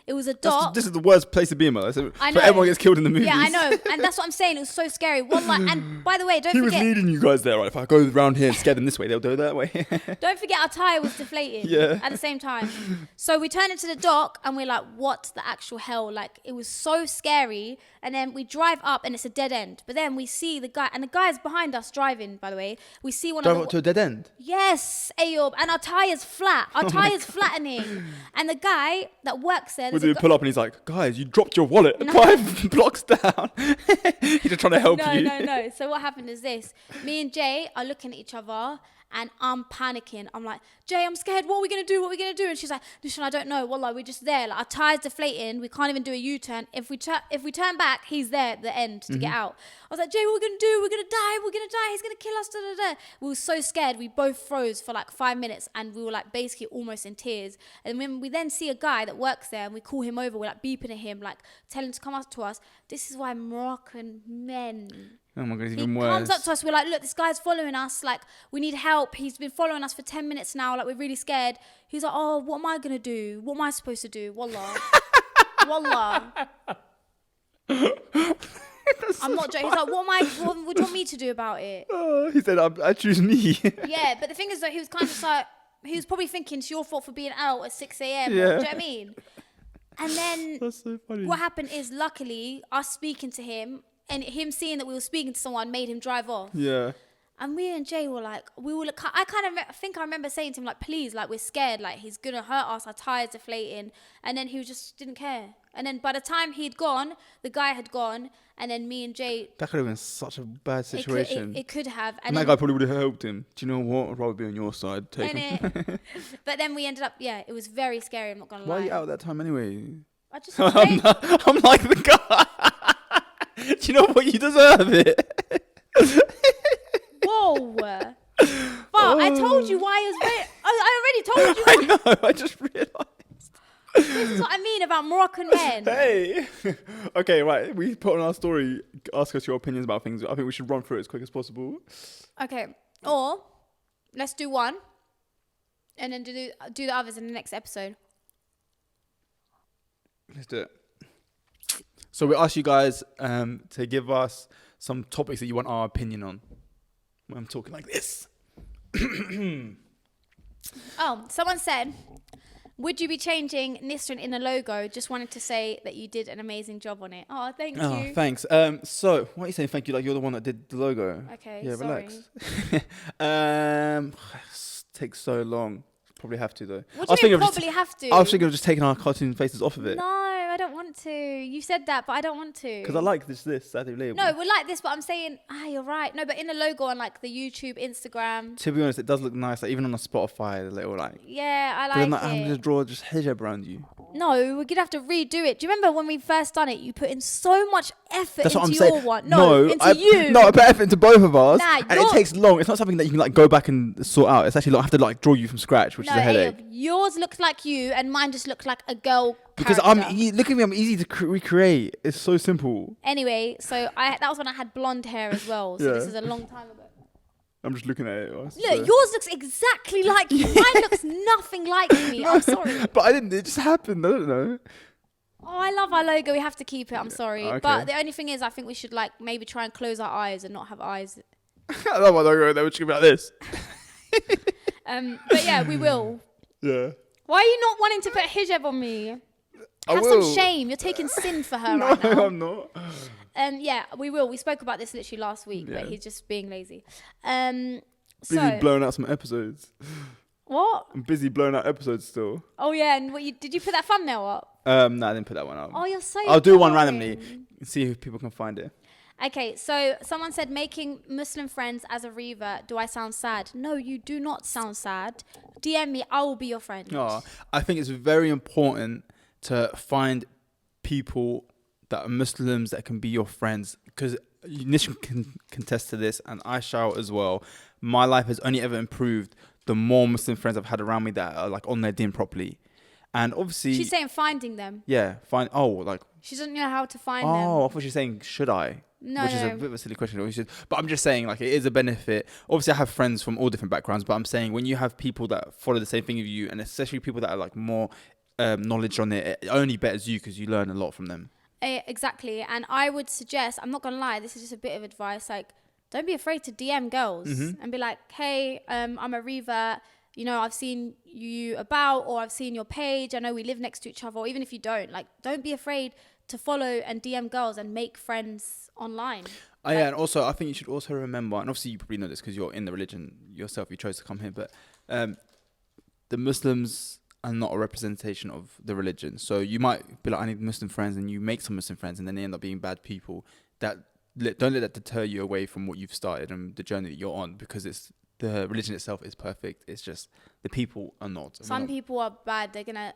It was a dock. This is the worst place to be in, man. So everyone gets killed in the movies. Yeah, I know. And that's what I'm saying. It was so scary. Wallah, and by the way, don't forget. He was leading you guys there, right? If I go around here and scare them this way, they'll do it that way. Don't forget our tyre was deflating at the same time. So we turned into the dock, and we're like, what the actual hell? Like, it was so scary. And then we drive up, and it's a dead end. But then we see the guy, and the guy's behind us driving, by the way. We see one Drive up to a dead end? Yes, AYOUB. And our tyre's flat. Our tyre's flattening. And the guy that works there... Would he pull up and he's like, guys, you dropped your wallet 5 blocks down. He's just trying to help you. No. So what happened is this. Me and Jay are looking at each other, and I'm panicking. I'm like, Jay, I'm scared. What are we going to do? And she's like, listen, I don't know. Wallah, we're just there. Like, our tire's deflating. We can't even do a U-turn. If we turn back, he's there at the end to get out. I was like, Jay, what are we going to do? We're going to die. He's going to kill us. Da, da, da. We were so scared. We both froze for like 5 minutes, and we were like basically almost in tears. And when we then see a guy that works there, and we call him over, we're like beeping at him, like telling him to come up to us. This is why Moroccan men... Oh my God, it's even worse. He comes up to us, we're like, look, this guy's following us, like, we need help. He's been following us for 10 minutes now, like, we're really scared. He's like, oh, what am I going to do? What am I supposed to do? Wallah. Wallah. I'm not joking. He's like, what would you want me to do about it? He said, I choose me. Yeah, but the thing is that he was kind of just like, he was probably thinking it's your fault for being out at 6 a.m. Yeah. Do you know what I mean? And then that's so funny. What happened is, luckily, us speaking to him, and him seeing that we were speaking to someone made him drive off. Yeah. And me and Jay were like, I think I remember saying to him, like, please, like, we're scared, like, he's going to hurt us, our tire's deflating. And then he just didn't care. And then by the time he'd gone, the guy had gone, and then me and Jay... That could have been such a bad situation. It could have. And that guy probably would have helped him. Do you know what? I'd rather be on your side. Take him. But then we ended up, it was very scary, I'm not going to lie. Why are you out at that time anyway? I just... I'm like the guy. Do you know what? You deserve it. Whoa. But I told you why I already told you. I know. I just realised. This is what I mean about Moroccan men. Hey. Okay, right. We put on our story, ask us your opinions about things. I think we should run through it as quick as possible. Okay. Or let's do one and then do the others in the next episode. Let's do it. So we asked you guys to give us some topics that you want our opinion on. I'm talking like this. Oh, someone said, Would you be changing Nisrin in a logo? Just wanted to say that you did an amazing job on it. Oh, thank you. Thanks. So, why are you saying thank you? Like you're the one that did the logo. Okay, Yeah, sorry. Relax. Takes so long. Probably have to though. What do you mean probably have to? I was thinking of just taking our cartoon faces off of it. No, I don't want to. You said that, but I don't want to. Because I like this Sadly Relatable. No, we like this, but I'm saying, you're right. No, but in the logo on like the YouTube, Instagram. To be honest, it does look nice. Like even on the Spotify, the little like. Yeah, I But then, like I'm it. gonna draw just hijab around you. No, we're gonna have to redo it. Do you remember when we first done it? You put in so much effort That's into what I'm your saying. one. No, into you. No, I put effort into both of us, Nah, and it takes long. It's not something that you can like go back and sort out. It's actually like I have to like draw you from scratch, which is a headache. Yours looks like you, and mine just looks like a girl. Because character. look at me, I'm easy to recreate. It's so simple. Anyway, so that was when I had blonde hair as well. So Yeah. this is a long time ago. I'm just looking at it. Look, yours looks exactly like you. Mine looks nothing like me. I'm sorry. But I didn't. It just happened. I don't know. Oh, I love our logo. We have to keep it. I'm sorry. Okay. But the only thing is, I think we should like maybe try and close our eyes and not have eyes. I love my logo. They were just about this. But yeah, we will. Yeah. Why are you not wanting to put hijab on me? I Have will. some shame. You're taking sin for her No, right now. I'm not. Yeah, we will. We spoke about this literally last week, Yeah. but he's just being lazy. Busy blowing out some episodes. What? I'm busy blowing out episodes still. Oh yeah, and did you put that thumbnail up? No, I didn't put that one up. Oh, you're so. I'll do one boring. randomly and see if people can find it. Okay, so someone said making Muslim friends as a revert. Do I sound sad? No, you do not sound sad. DM me. I will be your friend. Oh, I think it's very important to find people that are Muslims that can be your friends, because Nish can contest to this, and I shall as well. My life has only ever improved the more Muslim friends I've had around me that are like on their deen properly. And obviously, She's saying finding them. yeah, fine. Oh, like, She doesn't know how to find them. oh, I thought she was saying, should I? No, Which is a bit of a silly question. But I'm just saying, like, it is a benefit. Obviously, I have friends from all different backgrounds, but I'm saying when you have people that follow the same thing as you, and especially people that are like more knowledge on it, it only betters you because you learn a lot from them. Exactly. And I would suggest, I'm not going to lie, this is just a bit of advice. Like, don't be afraid to DM girls and be like, hey, I'm a revert. You know, I've seen you about, or I've seen your page. I know we live next to each other. Or even if you don't, like, don't be afraid to follow and DM girls and make friends online. Yeah, and also I think you should also remember, and obviously you probably know this because you're in the religion yourself, you chose to come here, but the Muslims are not a representation of the religion. So you might be like, I need Muslim friends, and you make some Muslim friends, and then they end up being bad people. Don't let that deter you away from what you've started and the journey that you're on, because it's the religion itself is perfect. It's just the people are not. Some people are bad. They're going to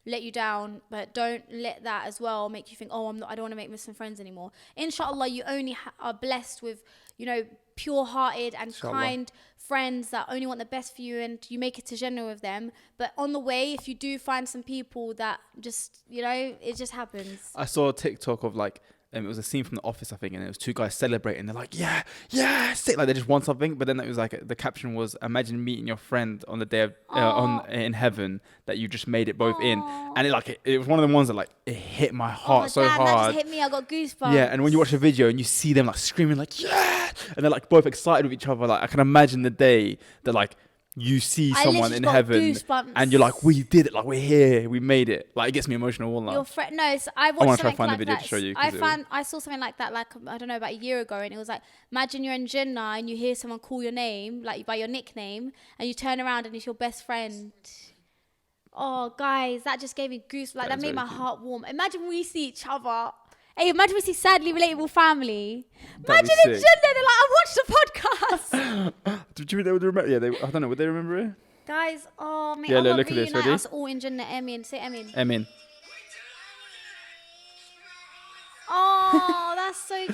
let you down, but don't let that as well make you think, oh, I don't want to make Muslim friends anymore. Inshallah, you only are blessed with, you know, pure-hearted and Inshallah. kind friends that only want the best for you, and you make it to Jannah with them. But on the way, if you do find some people that just, you know, it just happens. I saw a TikTok of like, it was a scene from The Office, I think, and it was two guys celebrating. They're like, yeah, sick. Like they just won something. But then it was like, the caption was, imagine meeting your friend on the day of, in heaven that you just made it both in. And it was one of the ones that like, it hit my heart so hard. That just hit me. I got goosebumps. Yeah, and when you watch the video and you see them like screaming like, yeah, and they're like both excited with each other, like I can imagine the day that like, you see someone in heaven and you're like, we did it, like we're here, we made it. Like it gets me emotional. Your friend, no, so I watched something find like the video that. to show you. I saw something like that, like I don't know, about a year ago, and it was like, imagine you're in Jannah and you hear someone call your name, like by your nickname, and you turn around and it's your best friend. Oh, guys, that just gave me goosebumps. Like that made my heart warm. Imagine we see each other. Hey, imagine we see Sadly Relatable family. Imagine in Jannah, they're like, I watched the podcast. Did you remember? Yeah, I don't know. Would they remember it? Guys, oh man, Yeah, I look at this. Ready? Us all in Jannah. Amin. Say Amin. Amin. Oh, that's so.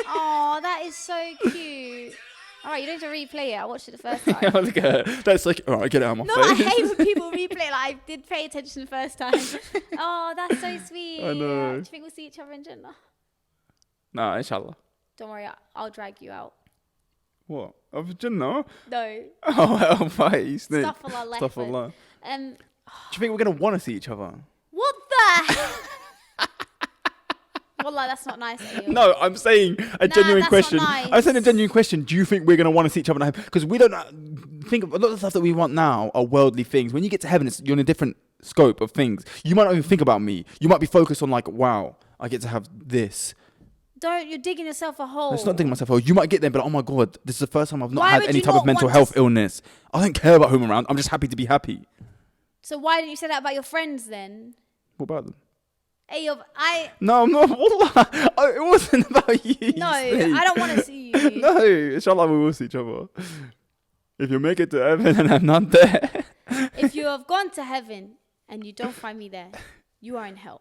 Oh, that is so cute. All right, you don't have to replay it. I watched it the first time. Look at her. That's like, all right, get it out of my No, face. I hate when people replay. Like, I did pay attention the first time. Oh, that's so sweet. I know. Do you think we'll see each other in Jannah? Nah, inshallah. Don't worry, I'll drag you out. What? Of Jannah? No. Oh, hellfire, you snake. Astaghfirullah. Astaghfirullah. Do Do you think we're going to want to see each other? what the? Wallah, that's not nice, Ayub. No, I'm saying a genuine that's question. not nice. I'm saying a genuine question. Do you think we're going to want to see each other in heaven? Because we don't think of a lot of the stuff that we want now are worldly things. When you get to heaven, you're in a different scope of things. You might not even think about me. You might be focused on like, wow, I get to have this. You're digging yourself a hole. It's not digging myself a hole. You might get there, but oh my God, this is the first time I've not Why had would any you type of not mental want health to illness. I don't care about whom I'm around. I'm just happy to be happy. So why didn't you say that about your friends then? What about them? Ayub, No, I'm not. It wasn't about you. No, Snake. I don't want to see you. No, inshallah, we will see each other. If you make it to heaven and I'm not there. If you have gone to heaven and you don't find me there, you are in hell.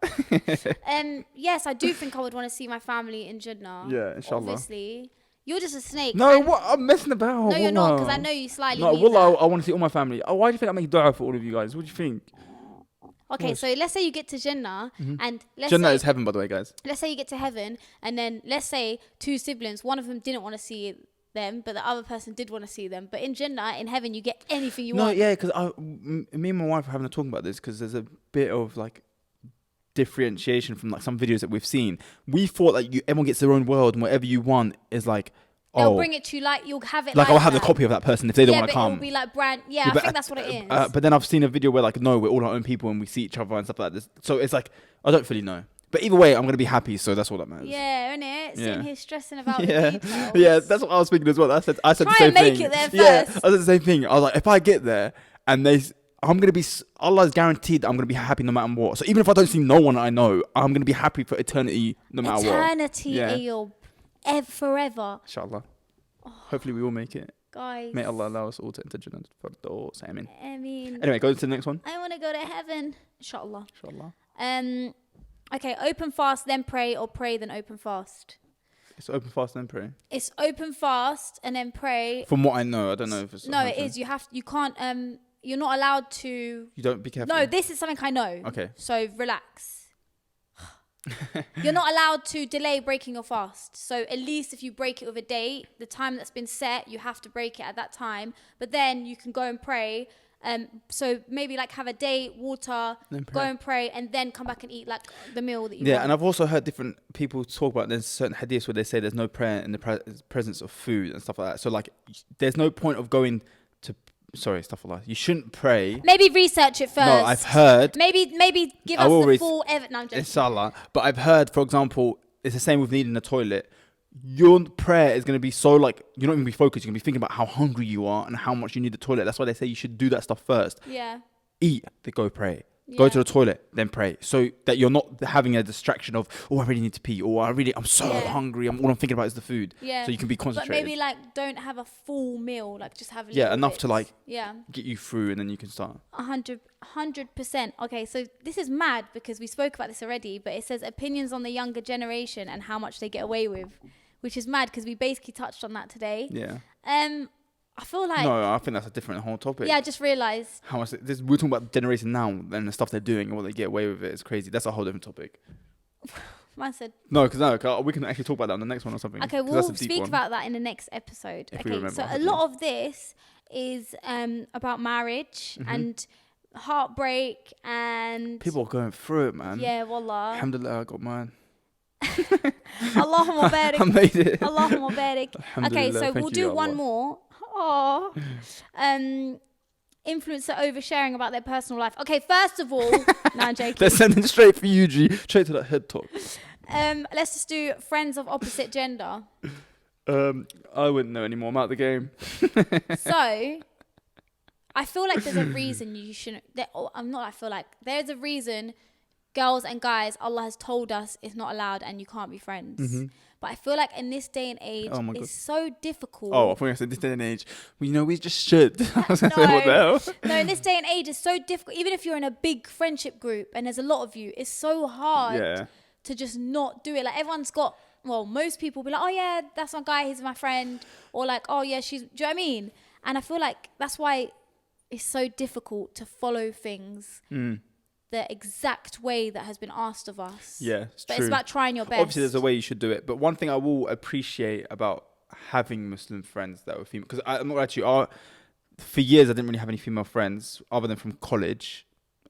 Yes, I do think I would want to see my family in Jannah. Yeah, inshallah. Obviously. You're just a snake. No, what? I'm messing about. No, you're not, because I know you slightly No, mean wallah, that. I want to see all my family. Oh, why do you think I make dua for all of you guys? What do you think? Okay, so let's say you get to Jannah and Jannah is heaven, by the way, guys. let's say you get to heaven and then let's say two siblings, one of them didn't want to see them, but the other person did want to see them. But in Jannah, in heaven, you get anything you want. No, yeah, because me and my wife are having a talk about this because there's a bit of like differentiation from like some videos that we've seen. We thought like everyone gets their own world and whatever you want is like, They'll bring it to you like you'll have it like I'll have that. the copy of that person if they don't want to but come. it'll be like brand. Yeah, I think that's what it is. But then I've seen a video where like, no, we're all our own people and we see each other and stuff like this. So it's like, I don't fully know. But either way, I'm going to be happy. So that's all that matters. Yeah, innit? Sitting here stressing about the Yeah, details. yeah, that's what I was thinking as well. I said Try the same and make thing. it there Yeah, first. I said the same thing. I was like, if I get there and I'm going to be, Allah is guaranteed that I'm going to be happy no matter what. So even if I don't see no one I know, I'm going to be happy for eternity no matter what. Eternity, Ayub. Forever. Inshallah. Hopefully we will make it. Guys. May Allah allow us all to enter Jannah. Say amen. I mean. Anyway, go to the next one. I want to go to heaven. Inshallah. Inshallah. Okay, open fast, then pray, or pray, then open fast. It's open fast and pray. It's open fast and then pray. From what I know, I don't know if it's... No, it is. You can't, you're not allowed to... You don't be careful. No, this is something I know. Okay. So relax. You're not allowed to delay breaking your fast. So at least if you break it with a date, the time that's been set, you have to break it at that time. But then you can go and pray. So maybe like have a date, water, go and pray, and then come back and eat like the meal that you want. Yeah, and I've also heard different people talk about there's certain hadiths where they say there's no prayer in the presence of food and stuff like that. So like there's no point of going to... Sorry, stuff like that. You shouldn't pray. Maybe research it first. No, I've heard... Maybe give us the full evidence. No, I'm joking. Inshallah. But I've heard, for example, it's the same with needing a toilet. Your prayer is going to be so like, you're not even be focused. You're going to be thinking about how hungry you are and how much you need the toilet. That's why they say you should do that stuff first. Yeah. Eat, then go pray. Yeah. Go to the toilet, then pray. So that you're not having a distraction of, oh, I really need to pee. Or I'm so hungry. All I'm thinking about is the food. Yeah. So you can be concentrated. But maybe like don't have a full meal. Like just have a little enough bits. to like get you through and then you can start. 100%. Okay, so this is mad because we spoke about this already, but it says opinions on the younger generation and how much they get away with, which is mad because we basically touched on that today. Yeah. I feel like... No, I think that's a different whole topic. Yeah, I just realised. How much we're talking about generation now and the stuff they're doing and what they get away with it is crazy. That's a whole different topic. Man said... No, because we can actually talk about that on the next one or something. Okay, we'll speak about that in the next episode. If okay, we remember, so a lot of this is about marriage and heartbreak and... People are going through it, man. Yeah, wallah. Alhamdulillah, I got mine. Allahumma barik. I made it. Allahumma barik. Okay, so Thank we'll you, do Allah. one more. Oh, influencer oversharing about their personal life. Okay, first of all, no, I'm joking. They're sending straight for you, G. Straight to that head talk. Let's just do friends of opposite gender. I wouldn't know anymore. I'm out the game. So, I feel like there's a reason you shouldn't. I feel like there's a reason. Girls and guys, Allah has told us it's not allowed and you can't be friends. But I feel like in this day and age, it's so difficult. Oh, I thought I said this day and age. Well, we just should. I was gonna No. say, what the hell? No, in this day and age, it's so difficult. Even if you're in a big friendship group and there's a lot of you, it's so hard to just not do it. Like everyone's got, most people be like, oh yeah, that's my guy, he's my friend. Or like, oh yeah, do you know what I mean? And I feel like that's why it's so difficult to follow things the exact way that has been asked of us. Yeah, But it's about trying your best. Obviously, there's a way you should do it. But one thing I will appreciate about having Muslim friends that were female, because I'm not going to lie to you, for years I didn't really have any female friends other than from college.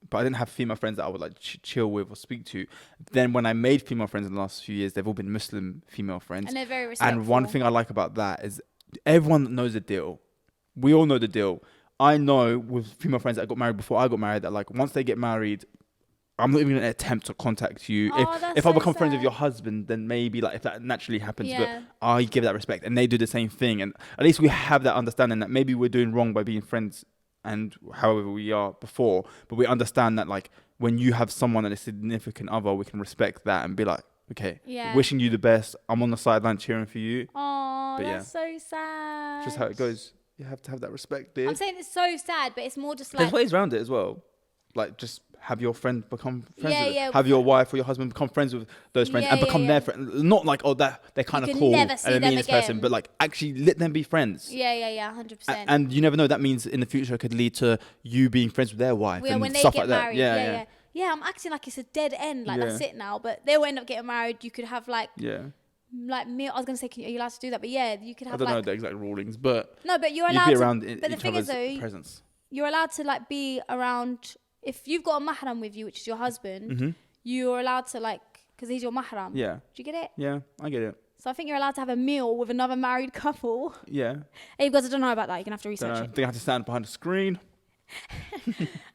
but I didn't have female friends that I would like chill with or speak to. Then when I made female friends in the last few years, they've all been Muslim female friends. And they're very respectful. And one thing I like about that is everyone knows the deal. We all know the deal. I know with female friends that got married before I got married that like once they get married, I'm not even going to attempt to contact you. If I become friends with your husband, then maybe like if that naturally happens, but I give that respect and they do the same thing. And at least we have that understanding that maybe we're doing wrong by being friends and however we are before, but we understand that like when you have someone that is a significant other, we can respect that and be like, okay, wishing you the best. I'm on the sideline cheering for you. Oh, that's so sad. Just how it goes. You have to have that respect, dear. I'm saying it's so sad, but it's more just like... There's ways around it as well. Like, just have your friend become friends with yeah. Have your wife or your husband become friends with those friends and become their friend. Not like, oh, that they're kind of cool and they mean this person, but like actually let them be friends. Yeah, 100%. And you never know, that means in the future it could lead to you being friends with their wife and when they stuff get like married, that. Yeah, I'm acting like it's a dead end. Like, that's it now. But they will end up getting married. You could have like... Like me, I was gonna say, are you allowed to do that? But yeah, you could have. I don't know the exact rulings, but no, but you're allowed. You'd be around but the thing is, though, presence. You're allowed to like be around. If you've got a mahram with you, which is your husband, you're allowed to like, because he's your mahram. Yeah. Do you get it? Yeah, I get it. So I think you're allowed to have a meal with another married couple. Yeah. Hey, you guys, I don't know about that. You're gonna have to research it. I think I have to stand behind a screen.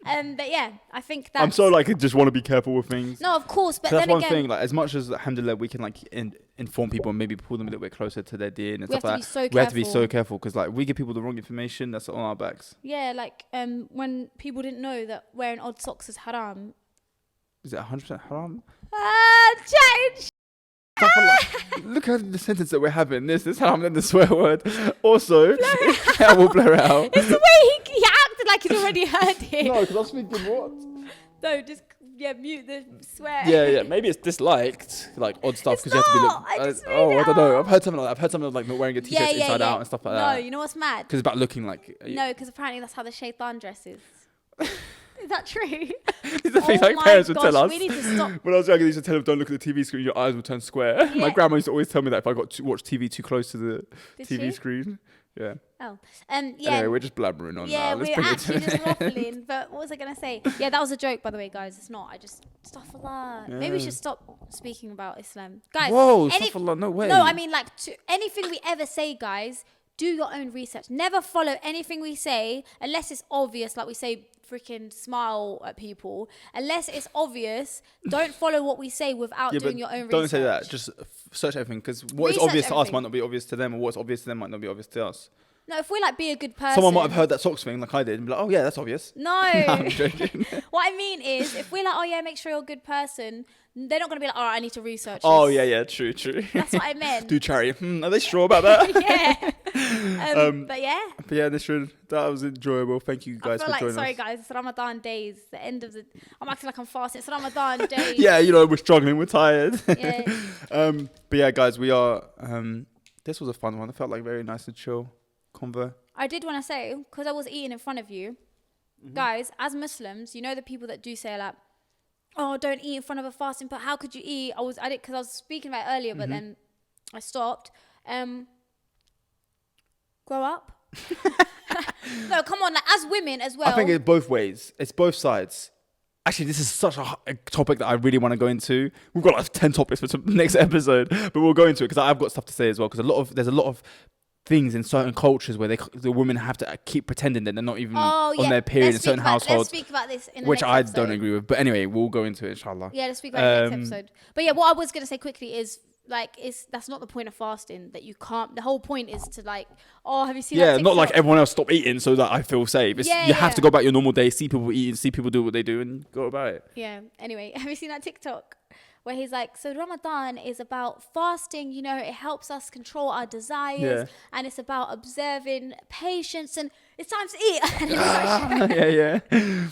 But yeah, I think that I'm so like I just want to be careful with things. No, of course, but that's then one thing. Like as much as alhamdulillah we can like inform people and maybe pull them a little bit closer to their deen and stuff like that. We have to be so careful because like we give people the wrong information. That's on our backs. Yeah, like when people didn't know that wearing odd socks is haram. Is it 100% haram? Change. Look at the sentence that we're having. This is haram and the swear word. Also, I will blur it out. It's the way he acted like he's already heard it. No, because I was thinking what? No, just mute the swear. Yeah. Maybe it's disliked, like odd stuff because you have to be. I don't know. I've heard something like that. I've heard something like not wearing a t-shirt inside out and stuff like that. No, you know what's mad? Because it's about looking like. No, because apparently that's how the shaitan dresses. Is that true? These are things like parents would tell us. We need to stop. When I was younger, they used to tell them, don't look at the TV screen, your eyes will turn square. Yeah. My grandma used to always tell me that if I got to watch TV too close to the TV screen. Yeah. Oh. Anyway, we're just blabbering on now. Let's we're actually just waffling. But what was I going to say? Yeah, that was a joke, by the way, guys. It's not. I just... Astaghfirullah. Yeah. Maybe we should stop speaking about Islam. Guys. Whoa, astaghfirullah, no way. No, I mean, like, anything we ever say, guys, do your own research. Never follow anything we say unless it's obvious, like we say... freaking smile at people. Unless it's obvious, don't follow what we say without doing your own research. Don't say that. Just search everything because what is obvious to us might not be obvious to them, or what's obvious to them might not be obvious to us. No, if we like be a good person. Someone might have heard that socks thing like I did and be like, oh yeah, that's obvious. No. I'm joking. What I mean is, if we're like, oh yeah, make sure you're a good person, they're not going to be like, all right, I need to research this. Yeah, true. That's what I meant. Do charity. Are they sure about that? Yeah. But yeah, that was enjoyable. Thank you guys for joining us. Sorry guys, it's Ramadan days, the end of the... I'm acting like I'm fasting. It's Ramadan days. Yeah, we're struggling, we're tired. Yeah. But yeah, guys, we are... this was a fun one. It felt like very nice and chill convo. I did want to say, because I was eating in front of you, guys, as Muslims, you know the people that do say like, oh, don't eat in front of a fasting, but how could you eat? I did because I was speaking about it earlier, but then I stopped. Grow up. No, come on, like as women as well. I think it's both ways. It's both sides. Actually, this is such a topic that I really want to go into. We've got like 10 topics for the next episode, but we'll go into it because I've got stuff to say as well. Because there's a lot of things in certain cultures where the women have to keep pretending that they're not even on their period in certain households. Let's speak about this in the which next I episode. Don't agree with. But anyway, we'll go into it, inshallah. Yeah, let's speak about it in the next episode. But yeah, what I was going to say quickly is, like, that's not the point of fasting, that you can't... The whole point is to, like, oh, have you seen that TikTok? Not like everyone else stop eating so that I feel safe. You have to go about your normal day, see people eating, see people do what they do, and go about it. Yeah. Anyway, have you seen that TikTok? Where he's like, so Ramadan is about fasting, it helps us control our desires, and it's about observing patience, and it's time to eat. And it was yeah.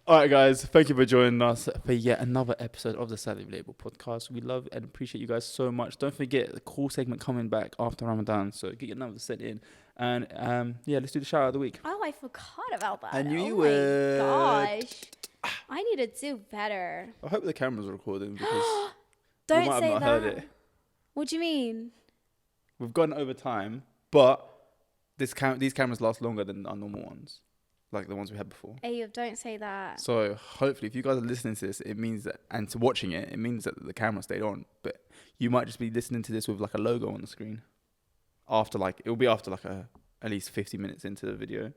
All right, guys, thank you for joining us for yet another episode of the Sadly Relatable podcast. We love and appreciate you guys so much. Don't forget the call segment coming back after Ramadan, so get your numbers sent in. And let's do the shout out of the week. Oh, I forgot about that. I knew you would. Gosh. I need to do better. I hope the camera's recording because don't we might say have not that. heard it. What do you mean? We've gone over time, but these cameras last longer than our normal ones. like the ones we had before. AYOUB, don't say that. So hopefully, if you guys are listening to this, it means that, and to watching it, it means that the camera stayed on. But you might just be listening to this with like a logo on the screen. After like, it will be after like at least 50 minutes into the video.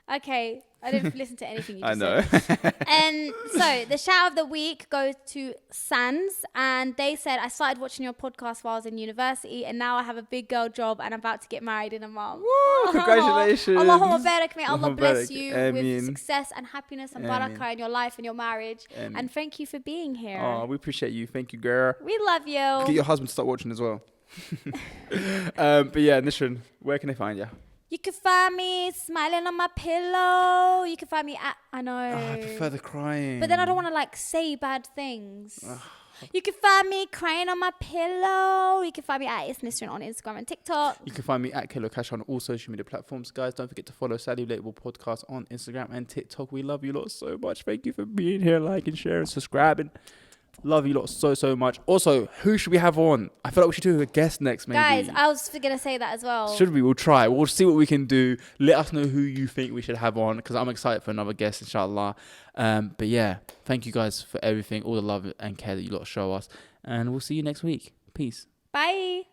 Okay, I didn't listen to anything you just I know. said. So the shout of the week goes to Sans, and they said, I started watching your podcast while I was in university, and now I have a big girl job and I'm about to get married in a month. Woo, congratulations. Allahumma barak, may Allah Allahumma bless barak. you Ameen. with success and happiness and Ameen. barakah in your life and your marriage. Ameen. And thank you for being here. Oh, we appreciate you. Thank you, girl. We love Get you. your husband to start watching as well. But yeah, Nishran, where can they find you? You can find me smiling on my pillow. You can find me at, I know. I prefer the crying. But then I don't want to like say bad things. You can find me crying on my pillow. You can find me at It's Nisrin on Instagram and TikTok. You can find me at Kilo Cash on all social media platforms. Guys, don't forget to follow Sadly Relatable Podcast on Instagram and TikTok. We love you lot so much. Thank you for being here, liking, sharing, subscribing. Love you lot so much. Also, who should we have on? I feel like we should do a guest next, maybe. Guys, I was going to say that as well. Should we? We'll try. We'll see what we can do. Let us know who you think we should have on, because I'm excited for another guest, inshallah. But yeah, thank you guys for everything, all the love and care that you lot show us. And we'll see you next week. Peace. Bye.